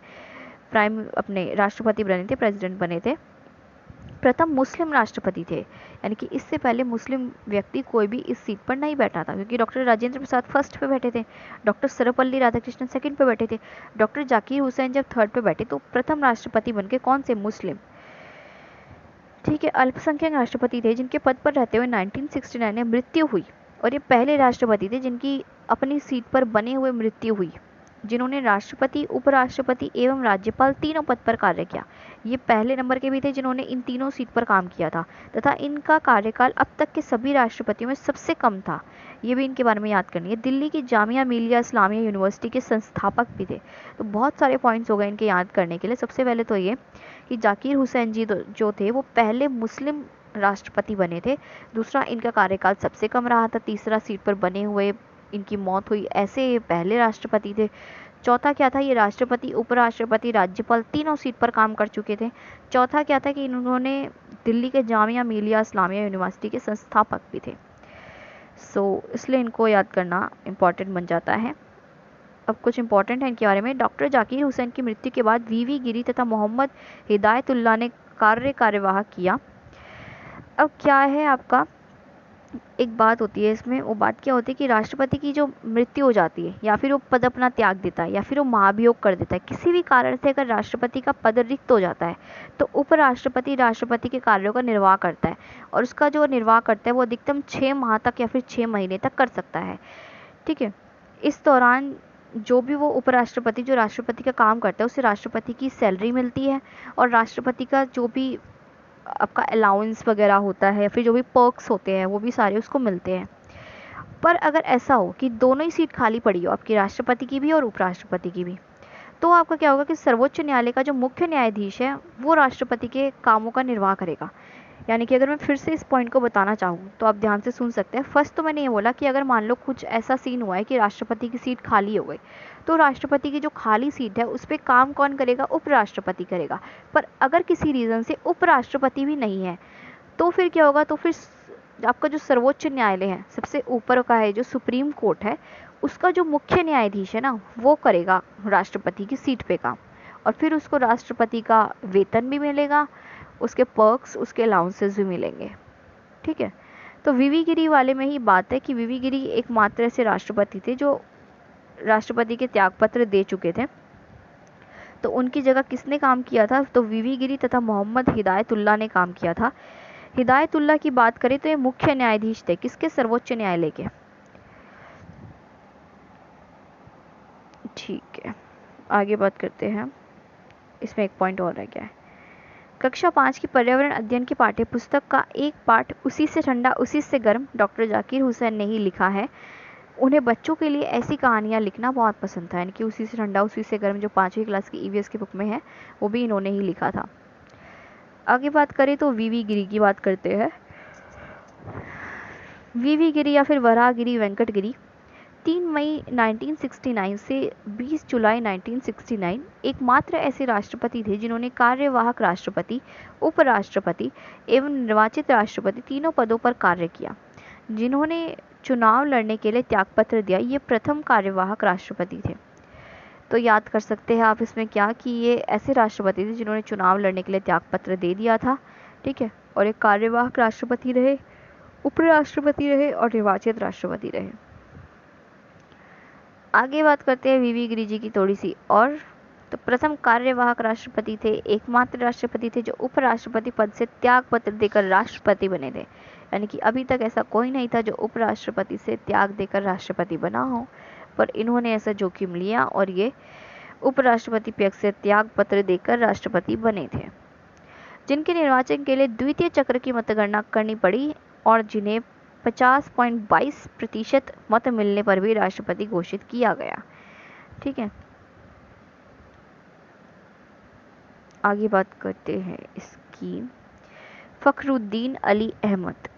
अपने राष्ट्रपति बने थे, प्रेसिडेंट बने थे। प्रथम मुस्लिम राष्ट्रपति थे, यानी कि इससे पहले मुस्लिम व्यक्ति कोई भी इस सीट पर नहीं बैठा था, क्योंकि डॉक्टर राजेंद्र प्रसाद फर्स्ट पे बैठे थे, डॉक्टर सर्वपल्ली राधाकृष्णन सेकंड पे बैठे थे, डॉक्टर जाकिर हुसैन जब थर्ड पे बैठे तो प्रथम राष्ट्रपति बनके कौन से, मुस्लिम, ठीक है। अल्पसंख्यक राष्ट्रपति थे जिनके पद पर रहते हुए 1969 में मृत्यु हुई, और ये पहले राष्ट्रपति थे जिनकी अपनी सीट पर बने हुए मृत्यु हुई, जिन्होंने राष्ट्रपति, उपराष्ट्रपति एवं राज्यपाल तीनों पद पर कार्य किया। ये पहले नंबर के भी थे जिन्होंने इन तीनों सीट पर काम किया था, तथा इनका कार्यकाल अब तक के सभी राष्ट्रपतियों में सबसे कम था। ये भी इनके बारे में याद करनी है। दिल्ली की जामिया मिलिया इस्लामिया यूनिवर्सिटी के संस्थापक भी थे। तो बहुत सारे पॉइंट्स हो गए इनके याद करने के लिए। सबसे पहले तो ये कि जाकिर हुसैन जी जो थे वो पहले मुस्लिम राष्ट्रपति बने थे। दूसरा, इनका कार्यकाल सबसे कम रहा था। तीसरा, सीट पर बने हुए इनकी मौत हुई, ऐसे ये पहले राष्ट्रपति थे। चौथा क्या था, ये राष्ट्रपति, उपराष्ट्रपति, राज्यपाल तीनों सीट पर काम कर चुके थे। चौथा क्या था कि इन्होंने दिल्ली के जामिया मिलिया इस्लामिया यूनिवर्सिटी के संस्थापक भी थे। इसलिए इनको याद करना इम्पॉर्टेंट बन जाता है। अब कुछ इंपॉर्टेंट है इनके बारे में। डॉक्टर जाकिर हुसैन की मृत्यु के बाद वीवी गिरी तथा मोहम्मद हिदायतुल्लाह ने कार्यवाह किया। अब क्या है आपका, एक बात होती है इसमें, वो बात क्या होती है कि राष्ट्रपति की जो मृत्यु हो जाती है, या फिर वो पद अपना त्याग देता है, या फिर वो महाभियोग कर देता है, किसी भी कारण से अगर राष्ट्रपति का पद रिक्त हो जाता है तो उपराष्ट्रपति राष्ट्रपति के कार्यों का निर्वाह करता है, और उसका जो निर्वाह करता है वो अधिकतम 6 माह तक या फिर 6 महीने तक कर सकता है, ठीक है। इस दौरान जो भी वो उपराष्ट्रपति जो राष्ट्रपति का काम करता है उसे राष्ट्रपति की सैलरी मिलती है, और राष्ट्रपति का जो भी आपका अलाउंस वगैरह होता है या फिर जो भी पर्क्स होते हैं वो भी सारे उसको मिलते हैं। पर अगर ऐसा हो कि दोनों ही सीट खाली पड़ी हो, आपकी राष्ट्रपति की भी और उपराष्ट्रपति की भी, तो आपका क्या होगा कि सर्वोच्च न्यायालय का जो मुख्य न्यायाधीश है वो राष्ट्रपति के कामों का निर्वाह करेगा। यानी कि अगर मैं फिर से इस पॉइंट को बताना चाहूँ तो आप ध्यान से सुन सकते हैं। फर्स्ट तो मैंने ये बोला कि अगर मान लो कुछ ऐसा सीन हुआ है कि राष्ट्रपति की सीट खाली हो गई, तो राष्ट्रपति की जो खाली सीट है उस पर काम कौन करेगा, उपराष्ट्रपति करेगा। पर अगर किसी रीज़न से उपराष्ट्रपति भी नहीं है तो फिर क्या होगा, तो फिर आपका जो सर्वोच्च न्यायालय है, सबसे ऊपर का है जो सुप्रीम कोर्ट है, उसका जो मुख्य न्यायाधीश है ना, वो करेगा राष्ट्रपति की सीट पे काम, और फिर उसको राष्ट्रपति का वेतन भी मिलेगा, उसके पर्क्स, उसके अलाउंसेस भी मिलेंगे, ठीक है। तो वीवी गिरी वाले में ही बात है कि वीवी गिरी एकमात्र ऐसे राष्ट्रपति थे जो राष्ट्रपति के त्यागपत्र दे चुके थे। तो उनकी जगह किसने काम किया था, तो वीवी गिरी तथा मोहम्मद हिदायतुल्लाह ने काम किया था। हिदायतुल्लाह की बात करें तो ये मुख्य न्यायाधीश थे किसके, सर्वोच्च न्यायालय के, ठीक है। आगे बात करते हैं, इसमें एक पॉइंट और रह गया है। कक्षा 5 की पर्यावरण अध्ययन की पाठ्य पुस्तक का एक पाठ उसी से ठंडा उसी से गर्म डॉक्टर जाकिर हुसैन ने ही लिखा है। उन्हें बच्चों के लिए ऐसी कहानियाँ लिखना बहुत पसंद था, यानी कि उसी से ठंडा उसी से गर्म जो 5वीं क्लास की ईवीएस की बुक में है वो भी इन्होंने ही लिखा था। आगे बात करें तो वीवी गिरी की बात करते हैं। वीवी गिरी या फिर वराहगिरी वेंकट गिरी 3 मई 1969 से 20 जुलाई 1969 एकमात्र ऐसे राष्ट्रपति थे जिन्होंने कार्यवाहक राष्ट्रपति, उपराष्ट्रपति एवं निर्वाचित राष्ट्रपति तीनों पदों पर कार्य किया। जिन्होंने चुनाव लड़ने के लिए त्यागपत्र दिया, ये प्रथम कार्यवाहक राष्ट्रपति थे। तो याद कर सकते हैं आप इसमें क्या कि ये ऐसे राष्ट्रपति थे जिन्होंने चुनाव लड़ने के लिए त्यागपत्र दे दिया था, ठीक है, और एक कार्यवाहक राष्ट्रपति रहे, उपराष्ट्रपति रहे और निर्वाचित राष्ट्रपति रहे। आगे बात करते हैं वीवी गिरि जी की थोड़ी सी और। तो प्रथम कार्यवाहक राष्ट्रपति थे, एकमात्र राष्ट्रपति थे जो उपराष्ट्रपति पद से त्याग पत्र देकर राष्ट्रपति बने थे, यानी कि अभी तक ऐसा कोई नहीं था जो उपराष्ट्रपति से त्याग देकर राष्ट्रपति बना हो, पर इन्होंने ऐसा जोखिम लिया और ये उपराष्ट्रपति पद से त्याग पत्र देकर राष्ट्रपति बने थे, जिनके निर्वाचन के लिए द्वितीय चक्र की मतगणना करनी पड़ी और जिन्हें 50.22% मत मिलने पर भी राष्ट्रपति घोषित किया गया। ठीक है, आगे बात करते हैं इसकी। फखरुद्दीन अली अहमद,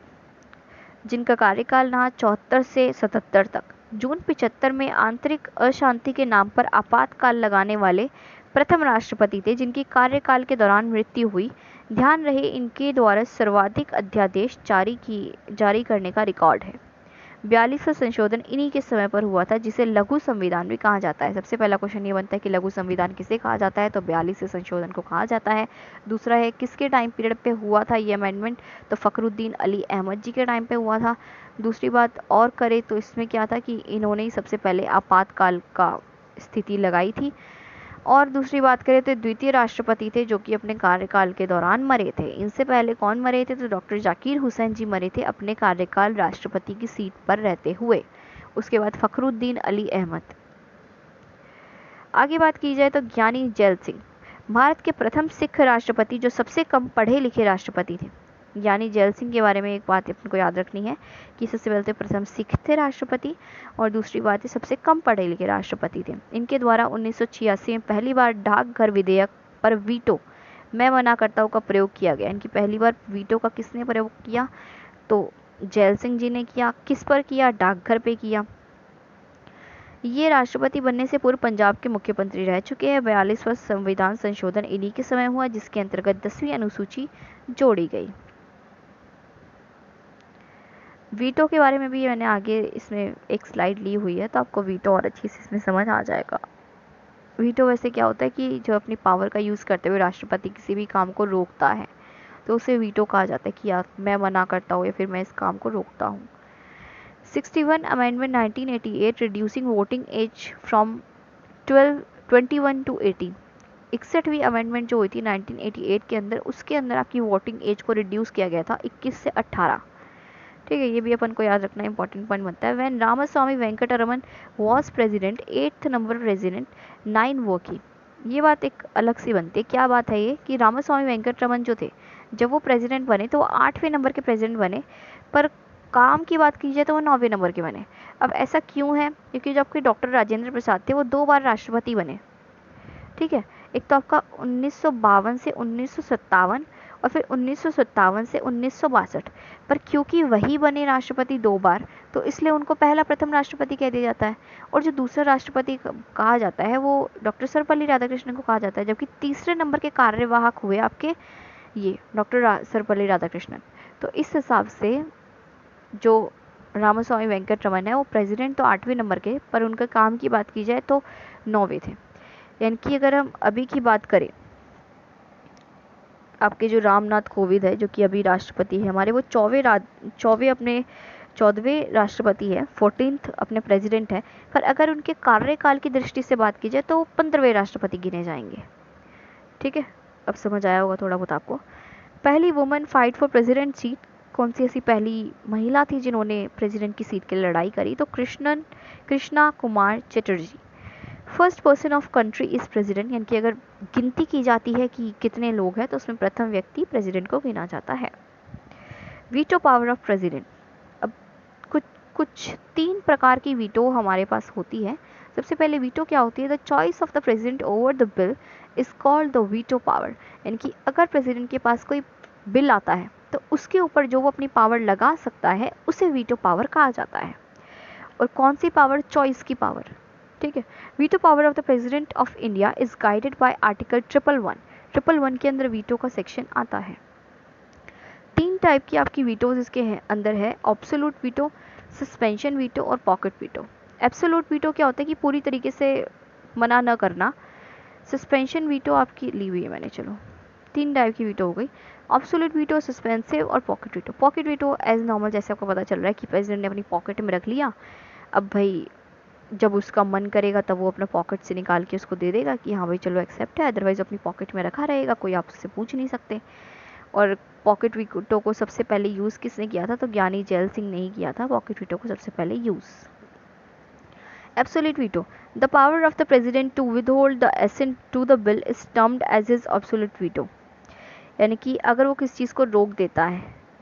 जिनका कार्यकाल रहा 74 से 77 तक। जून 75 में आंतरिक अशांति के नाम पर आपातकाल लगाने वाले प्रथम राष्ट्रपति थे जिनकी कार्यकाल के दौरान मृत्यु हुई। ध्यान रहे इनके द्वारा सर्वाधिक अध्यादेश जारी करने का रिकॉर्ड है। 42वां संशोधन इन्हीं के समय पर हुआ था, जिसे लघु संविधान भी कहा जाता है। सबसे पहला क्वेश्चन ये बनता है कि लघु संविधान किसे कहा जाता है, तो 42वें संशोधन को कहा जाता है। दूसरा है किसके टाइम पीरियड पे हुआ था ये अमेंडमेंट, तो फखरुद्दीन अली अहमद जी के टाइम पे हुआ था। दूसरी बात और करें तो इसमें क्या था कि इन्होंने ही सबसे पहले आपातकाल का स्थिति लगाई थी। और दूसरी बात करें तो द्वितीय राष्ट्रपति थे जो कि अपने कार्यकाल के दौरान मरे थे। इनसे पहले कौन मरे थे, तो डॉक्टर जाकिर हुसैन जी मरे थे अपने कार्यकाल राष्ट्रपति की सीट पर रहते हुए। उसके बाद फखरुद्दीन अली अहमद। आगे बात की जाए तो ज्ञानी जैल सिंह, भारत के प्रथम सिख राष्ट्रपति जो सबसे कम पढ़े लिखे राष्ट्रपति थे। ज्ञानी जैल सिंह के बारे में एक बात अपने को याद रखनी है कि सबसे पहले तो प्रथम सिख थे राष्ट्रपति, और दूसरी बात है सबसे कम पढ़े लिखे राष्ट्रपति थे। इनके द्वारा 1986 में पहली बार डाकघर विधेयक पर वीटो, मैं मना करता हूँ, का प्रयोग किया गया। इनकी पहली बार वीटो का किसने प्रयोग किया, तो जैल सिंह जी ने किया। किस पर किया, डाकघर पे किया। ये राष्ट्रपति बनने से पूर्व पंजाब के मुख्यमंत्री रह चुके हैं। 42वां संविधान संशोधन इन्हीं के समय हुआ, जिसके अंतर्गत 10वीं अनुसूची जोड़ी गई। वीटो के बारे में भी मैंने आगे इसमें एक स्लाइड ली हुई है, तो आपको वीटो और अच्छी से इसमें समझ आ जाएगा। वीटो वैसे क्या होता है कि जो अपनी पावर का यूज़ करते हुए राष्ट्रपति किसी भी काम को रोकता है, तो उसे वीटो कहा जाता है कि यार मैं मना करता हूँ या फिर मैं इस काम को रोकता हूँ। 61 amendment 1988 reducing voting age from 21 to 18। 61वीं अमेंडमेंट जो हुई थी 1988 के अंदर, उसके अंदर आपकी वोटिंग एज को रिड्यूस किया गया था 21 से 18। ठीक है, ये भी अपन को याद रखना इंपॉर्टेंट पॉइंट बनता है। When Ramaswamy Venkataraman was president 8th number president 9 वो की। ये बात एक अलग सी बनती है। क्या बात है ये कि रामास्वामी वेंकटरमन जो थे, जब वो प्रेसिडेंट बने तो वो 8वें नंबर के प्रेसिडेंट बने, पर काम की बात की जाए तो वो 9वें नंबर के बने। अब ऐसा क्यों है, क्योंकि जब डॉक्टर राजेंद्र प्रसाद थे वो 2 बार राष्ट्रपति बने। ठीक है, एक तो आपका 1952 से 1957 और फिर 1957 से 1962, पर क्योंकि वही बने राष्ट्रपति 2 बार, तो इसलिए उनको पहला प्रथम राष्ट्रपति कह दिया जाता है। और जो दूसरा राष्ट्रपति कहा जाता है वो डॉक्टर सर्वपल्ली राधाकृष्णन को कहा जाता है, जबकि तीसरे नंबर के कार्यवाहक हुए आपके ये डॉक्टर सर्वपल्ली राधाकृष्णन। तो इस हिसाब से जो रामास्वामी वेंकटरमन है वो प्रेसिडेंट तो 8वें नंबर के, पर उनका काम की बात की जाए तो 9वें थे। यानी कि अगर हम अभी की बात करें, आपके जो रामनाथ कोविंद है जो कि अभी राष्ट्रपति है हमारे, वो 14वें राष्ट्रपति है, 14th अपने प्रेसिडेंट है, पर अगर उनके कार्यकाल की दृष्टि से बात की जाए तो 15वें राष्ट्रपति गिने जाएंगे। ठीक है, अब समझ आया होगा थोड़ा बहुत आपको। पहली women fight for president seat, कौन सी ऐसी पहली महिला थी जिन्होंने प्रेसिडेंट की सीट के लिए लड़ाई करी, तो Krishna Kumar Chatterjee. First person of country is president, यानी कि अगर गिनती की जाती है कि कितने लोग हैं तो उसमें प्रथम व्यक्ति प्रेसिडेंट को गिना जाता है। वीटो पावर ऑफ प्रेसिडेंट, अब कुछ 3 प्रकार की वीटो हमारे पास होती है। सबसे पहले वीटो क्या होती है, the choice of the president over the bill is called the veto power, यानी कि अगर प्रेसिडेंट के पास कोई बिल आता है तो उसके ऊपर जो वो अपनी पावर लगा सकता है उसे वीटो पावर कहा जाता है। और कौन सी पावर, चॉइस की पावर। ठीक है, veto power of the president of India is guided by article 111 के अंदर वीटो का सेक्शन आता है। 3 टाइप की आपकी वीटोज इसके अंदर है, एब्सोल्यूट वीटो, सस्पेंशन वीटो और पॉकेट वीटो। एब्सोल्यूट वीटो क्या होता है कि पूरी तरीके से मना न करना। सस्पेंशन वीटो आपकी ली हुई है मैंने, चलो 3 टाइप की वीटो हो गई, ऑब्सोल्यूट वीटो, सस्पेंसिव और pocket veto. Pocket veto as normal जैसे आपको पता चल रहा है कि प्रेसिडेंट ने अपनी पॉकेट में रख लिया, अब भाई जब उसका मन करेगा तब वो अपना पॉकेट से निकाल के उसको दे देगा कि हाँ भाई चलो एक्सेप्ट है, अदरवाइज अपनी पॉकेट में रखा रहेगा, कोई आपसे पूछ नहीं सकते। और पॉकेट वीटो को सबसे पहले यूज़ किसने किया था, तो ज्ञानी जैल सिंह ने ही किया था पॉकेट वीटो को सबसे पहले use. Absolute veto. The power of the president to withhold the assent to the bill is termed as his absolute veto. यानी कि अगर वो किस चीज़ को रोक देता है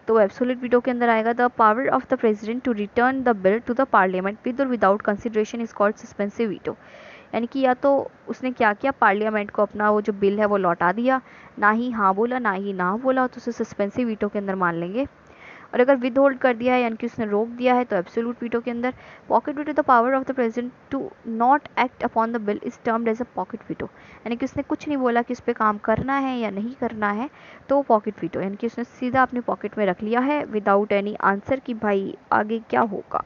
तो एब्सोल्यूट वीटो के अंदर आएगा। The power of the president to return the bill to the parliament with और without consideration is called suspensive veto. यानी कि या तो उसने क्या किया, पार्लियामेंट को अपना वो जो बिल है वो लौटा दिया, ना ही हाँ बोला ना ही ना बोला, तो उसे सस्पेंसिव वीटो के अंदर मान लेंगे। और अगर विद होल्ड कर दिया है यानी कि उसने रोक दिया है तो एब्सोल्यूट वीटो के अंदर। Pocket veto the power of the president to not act upon the bill is termed as a pocket veto. यानी कि उसने कुछ नहीं बोला कि उस पर काम करना है या नहीं करना है, तो पॉकेट वीटो यानी कि उसने सीधा अपनी पॉकेट में रख लिया है विदाउट एनी आंसर कि भाई आगे क्या होगा।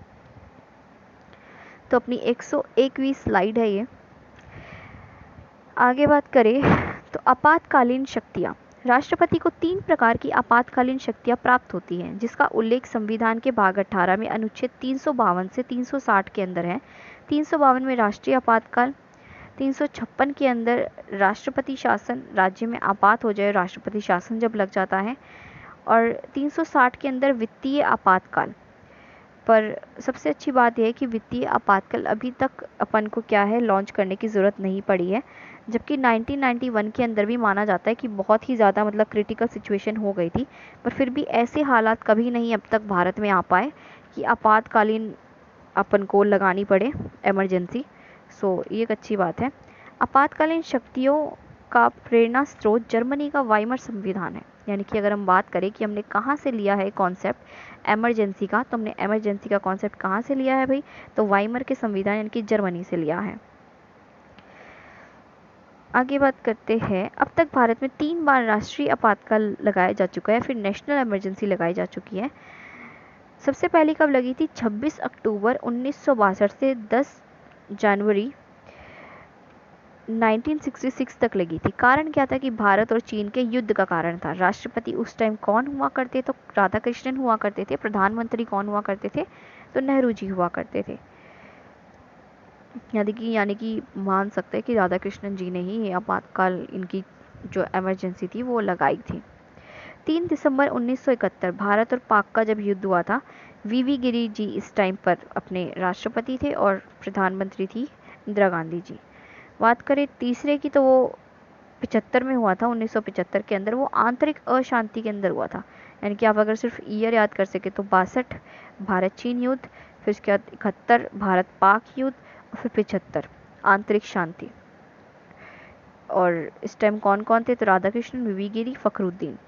तो अपनी 101वीं स्लाइड है ये। आगे बात करें तो आपातकालीन शक्तियाँ। राष्ट्रपति को 3 प्रकार की आपातकालीन शक्तियाँ प्राप्त होती हैं, जिसका उल्लेख संविधान के भाग 18 में अनुच्छेद 352 से 360 के अंदर है। 352 में राष्ट्रीय आपातकाल, 356 के अंदर राष्ट्रपति शासन, राज्य में आपात हो जाए राष्ट्रपति शासन जब लग जाता है, और 360 के अंदर वित्तीय आपातकाल। पर सबसे अच्छी बात यह है कि वित्तीय आपातकाल अभी तक अपन को क्या है लॉन्च करने की ज़रूरत नहीं पड़ी है, जबकि 1991 के अंदर भी माना जाता है कि बहुत ही ज़्यादा मतलब क्रिटिकल सिचुएशन हो गई थी, पर फिर भी ऐसे हालात कभी नहीं अब तक भारत में आ पाए कि आपातकालीन अपन को लगानी पड़े इमरजेंसी। सो ये एक अच्छी बात है। आपातकालीन शक्तियों का प्रेरणा स्रोत जर्मनी का वाइमर संविधान है। यानी कि अगर हम बात करें कि हमने कहाँ से लिया है कॉन्सेप्ट एमरजेंसी का, तो हमने एमरजेंसी का कॉन्सेप्ट कहाँ से लिया है भाई, तो वाइमर के संविधान यानी कि जर्मनी से लिया है। आगे बात करते हैं। अब तक भारत में 3 बार राष्ट्रीय आपातकाल लगाया जा चुका है, फिर नेशनल इमरजेंसी लगाई जा चुकी है। सबसे पहली कब लगी थी, 26 अक्टूबर 1962 से 10 जनवरी 1966 तक लगी थी। कारण क्या था कि भारत और चीन के युद्ध का कारण था। राष्ट्रपति उस टाइम कौन हुआ करते, तो राधा कृष्णन हुआ करते थे। प्रधानमंत्री कौन हुआ करते थे, तो नेहरू जी हुआ करते थे। यानी कि मान सकते हैं कि राधा कृष्णन जी ने ही आपातकाल इनकी जो इमरजेंसी थी वो लगाई थी। 3 दिसंबर 1971 भारत और पाक का जब युद्ध हुआ था, वीवी गिरी जी इस टाइम पर अपने राष्ट्रपति थे और प्रधानमंत्री थी इंदिरा गांधी जी। बात करें तीसरे की तो वो 75 में हुआ था, 1975 के अंदर। वो आंतरिक अशांति के अंदर हुआ था। यानी कि आप अगर सिर्फ ईयर याद कर सके तो 62 भारत चीन युद्ध, फिर उसके बाद 71 भारत पाक युद्ध, और फिर 75 आंतरिक शांति। और इस टाइम कौन कौन थे, तो राधा कृष्णन, वीवी गिरी, फखरुद्दीन।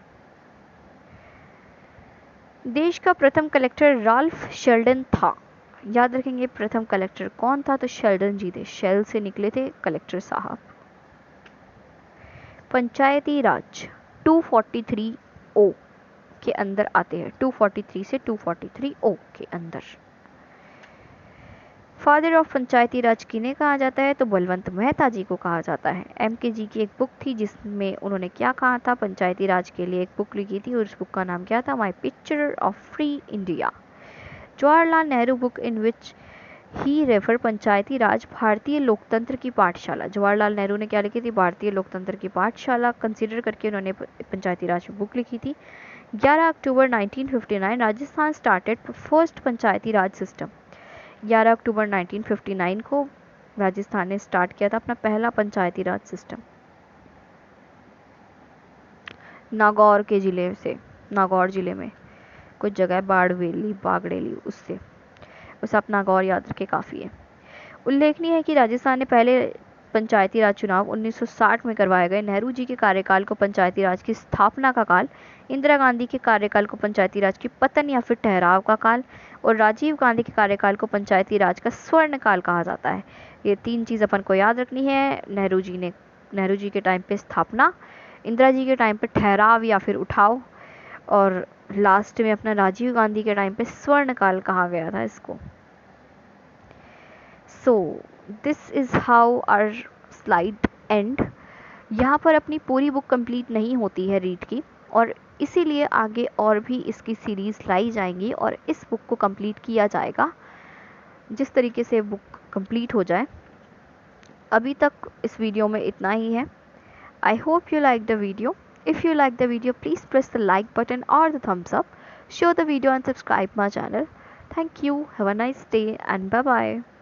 देश का प्रथम कलेक्टर राल्फ शेल्डन था। याद रखेंगे प्रथम कलेक्टर कौन था, तो शेल्डन जी थे, शेल से निकले थे कलेक्टर साहब। पंचायती राज 243 ओ के अंदर आते हैं, 243 से 243 ओ के अंदर। फादर ऑफ पंचायती राज किन्हें कहा जाता है, तो बलवंत मेहता जी को कहा जाता है। एमके जी की एक बुक थी जिसमें उन्होंने क्या कहा था, पंचायती राज के लिए एक बुक लिखी थी और उस बुक का नाम क्या था, my picture of free India. Jawaharlal Nehru book in which he refer panchayati raj भारतीय लोकतंत्र की पाठशाला। जवाहरलाल नेहरू ने क्या लिखी थी, भारतीय लोकतंत्र की पाठशाला कंसीडर करके उन्होंने पंचायती राज बुक लिखी थी। 11 अक्टूबर 1959 राजस्थान स्टार्टेड फर्स्ट पंचायती राज सिस्टम। 11 अक्टूबर 1959 को राजस्थान ने स्टार्ट किया था अपना पहला पंचायती राज सिस्टम। नागौर के जिले से, नागौर जिले में कुछ जगह बाड़वेली बागड़ेली, उससे बस आप नागौर याद रखे काफ़ी है। उल्लेखनीय है कि राजस्थान ने पहले पंचायती राज चुनाव 1960 में करवाए गए। नेहरू जी के कार्यकाल को पंचायती राज की स्थापना का काल, इंदिरा गांधी के कार्यकाल को पंचायती राज की पतन या फिर ठहराव का काल, और राजीव गांधी के कार्यकाल को पंचायती राज का स्वर्ण काल कहा जाता है। ये 3 चीज़ अपन को याद रखनी है। नेहरू जी के टाइम पे स्थापना, इंदिरा जी के टाइम पे ठहराव या फिर उठाव, और लास्ट में अपना राजीव गांधी के टाइम पे स्वर्ण काल कहा गया था इसको। This is how our slide end. यहाँ पर अपनी पूरी बुक कंप्लीट नहीं होती है रीड की, और इसीलिए आगे और भी इसकी सीरीज़ लाई जाएंगी और इस बुक को कंप्लीट किया जाएगा जिस तरीके से बुक कंप्लीट हो जाए। अभी तक इस वीडियो में इतना ही है। I hope you like the video. If you like the video, please press the like button or the thumbs up. Share the video and subscribe my channel. Thank you. Have a nice day and bye bye.